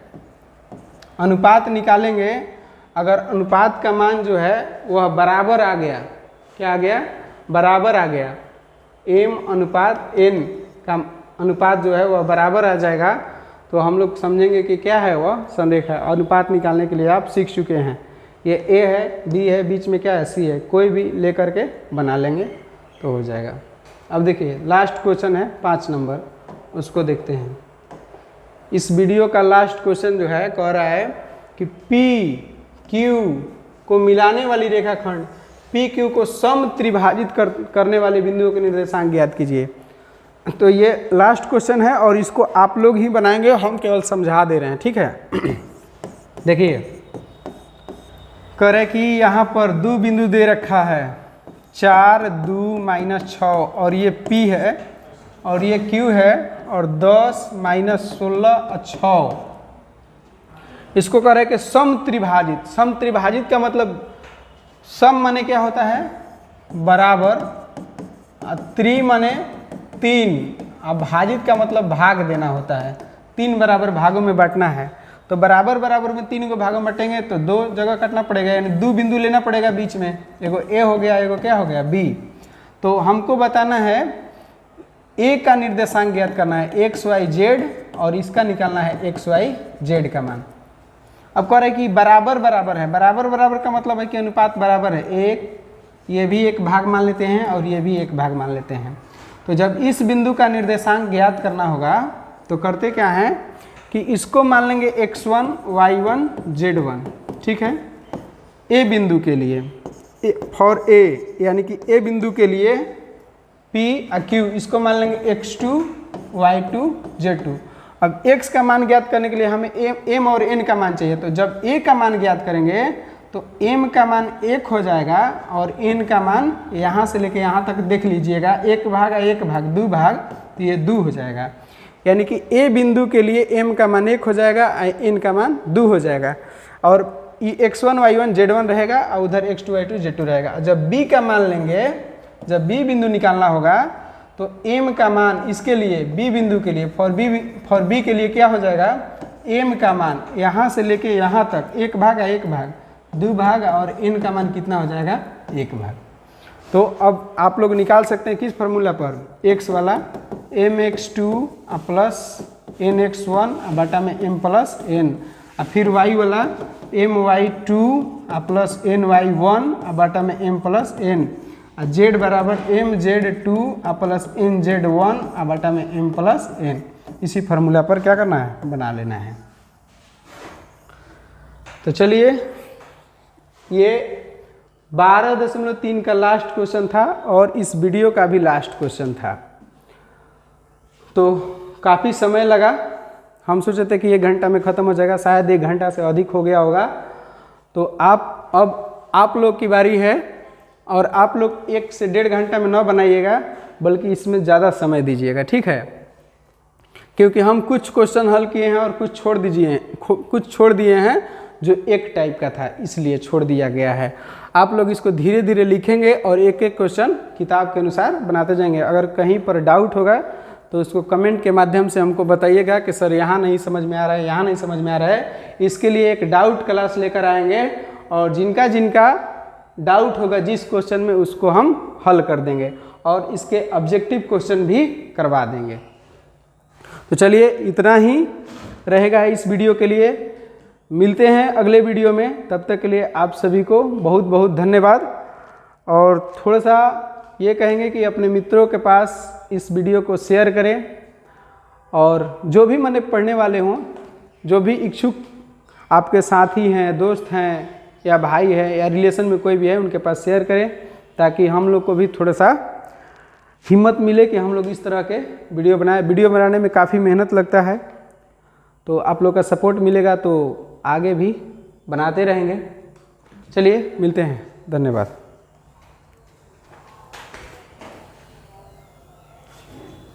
अनुपात निकालेंगे। अगर अनुपात का मान जो है वह बराबर आ गया, क्या आ गया, बराबर आ गया, m अनुपात n का अनुपात जो है वह बराबर आ जाएगा, तो हम लोग समझेंगे कि क्या है, वह संरेख है। अनुपात निकालने के लिए आप सीख चुके हैं, ये a है, b है, बीच में क्या है, c है, कोई भी लेकर के बना लेंगे तो हो जाएगा। अब देखिए लास्ट क्वेश्चन है 5 नंबर, उसको देखते हैं। इस वीडियो का लास्ट क्वेश्चन जो है कह रहा है कि पी क्यू को मिलाने वाली रेखाखंड पी क्यू को सम त्रिभाजित करने वाले बिंदुओं के निर्देशांक ज्ञात कीजिए। तो ये लास्ट क्वेश्चन है और इसको आप लोग ही बनाएंगे, हम केवल समझा दे रहे हैं, ठीक है। देखिए कह रहे कि यहाँ पर 2 बिंदु दे रखा है, 4 2 -6, और ये P है और ये Q है, और 10 -16 और 6। इसको कह रहे हैं कि सम त्रिभाजित। सम त्रिभाजित का मतलब सम माने क्या होता है, बराबर, त्रि माने 3, और भाजित का मतलब भाग देना होता है, 3 बराबर भागों में बांटना है। तो बराबर बराबर में 3 को भागों में बटेंगे तो 2 जगह काटना पड़ेगा, यानी 2 बिंदु लेना पड़ेगा बीच में, एगो ए हो गया, एगो क्या हो गया बी। तो हमको बताना है ए का निर्देशांक ज्ञात करना है एक्स वाई जेड, और इसका निकालना है एक्स वाई जेड का मान। अब कह रहे हैं कि बराबर बराबर है, बराबर बराबर का मतलब है कि अनुपात बराबर है, एक ये भी एक भाग मान लेते हैं और ये भी एक भाग मान लेते हैं। तो जब इस बिंदु का निर्देशांक ज्ञात करना होगा तो करते क्या है कि इसको मान लेंगे x1 y1 z1, ठीक है। ए बिंदु के लिए फॉर ए, यानी कि ए बिंदु के लिए P और Q, इसको मान लेंगे x2 y2 z2। अब x का मान ज्ञात करने के लिए हमें m और n का मान चाहिए, तो जब a का मान ज्ञात करेंगे तो m का मान 1 हो जाएगा और n का मान यहाँ से लेके यहाँ तक देख लीजिएगा, 1 भाग 1 भाग 2 भाग, तो ये 2 हो जाएगा। यानी कि a बिंदु के लिए m का मान 1 हो जाएगा, n का मान 2 हो जाएगा, और x1 y1 z1 रहेगा और उधर x2 y2 z2 रहेगा। जब b का मान लेंगे, जब b बिंदु निकालना होगा तो m का मान इसके लिए b बिंदु के लिए फॉर b के लिए क्या हो जाएगा, m का मान यहाँ से लेके यहाँ तक 1 भाग 1 भाग 2 भाग, और n का मान कितना हो जाएगा 1 भाग। तो अब आप लोग निकाल सकते हैं किस फार्मूला पर, x वाला mx2 प्लस nx1 बटा में m प्लस n, और फिर y वाला my2 प्लस ny1 बटा में m प्लस n, और z बराबर mz2 प्लस nz1 बटा में m प्लस n। इसी फार्मूला पर क्या करना है, बना लेना है। तो चलिए, ये 12.3 का लास्ट क्वेश्चन था और इस वीडियो का भी लास्ट क्वेश्चन था। तो काफ़ी समय लगा, हम सोचे थे कि 1 घंटा में ख़त्म हो जाएगा, शायद 1 घंटा से अधिक हो गया होगा। तो अब आप लोग की बारी है, और आप लोग 1 से 1.5 घंटा में न बनाइएगा, बल्कि इसमें ज़्यादा समय दीजिएगा, ठीक है। क्योंकि हम कुछ क्वेश्चन हल किए हैं और कुछ छोड़ दिए हैं जो एक टाइप का था, इसलिए छोड़ दिया गया है। आप लोग इसको धीरे धीरे लिखेंगे और एक एक क्वेश्चन किताब के अनुसार बनाते जाएंगे। अगर कहीं पर डाउट होगा तो उसको कमेंट के माध्यम से हमको बताइएगा कि सर यहाँ नहीं समझ में आ रहा है, यहाँ नहीं समझ में आ रहा है। इसके लिए एक डाउट क्लास लेकर आएंगे, और जिनका जिनका डाउट होगा जिस क्वेश्चन में, उसको हम हल कर देंगे और इसके ऑब्जेक्टिव क्वेश्चन भी करवा देंगे। तो चलिए, इतना ही रहेगा इस वीडियो के लिए। मिलते हैं अगले वीडियो में, तब तक के लिए आप सभी को बहुत बहुत धन्यवाद। और थोड़ा सा ये कहेंगे कि अपने मित्रों के पास इस वीडियो को शेयर करें, और जो भी मैंने पढ़ने वाले हों, जो भी इच्छुक आपके साथी हैं, दोस्त हैं, या भाई है, या रिलेशन में कोई भी है, उनके पास शेयर करें, ताकि हम लोग को भी थोड़ा सा हिम्मत मिले कि हम लोग इस तरह के वीडियो बनाएं। वीडियो बनाने में काफ़ी मेहनत लगता है, तो आप लोग का सपोर्ट मिलेगा तो आगे भी बनाते रहेंगे। चलिए, मिलते हैं, धन्यवाद।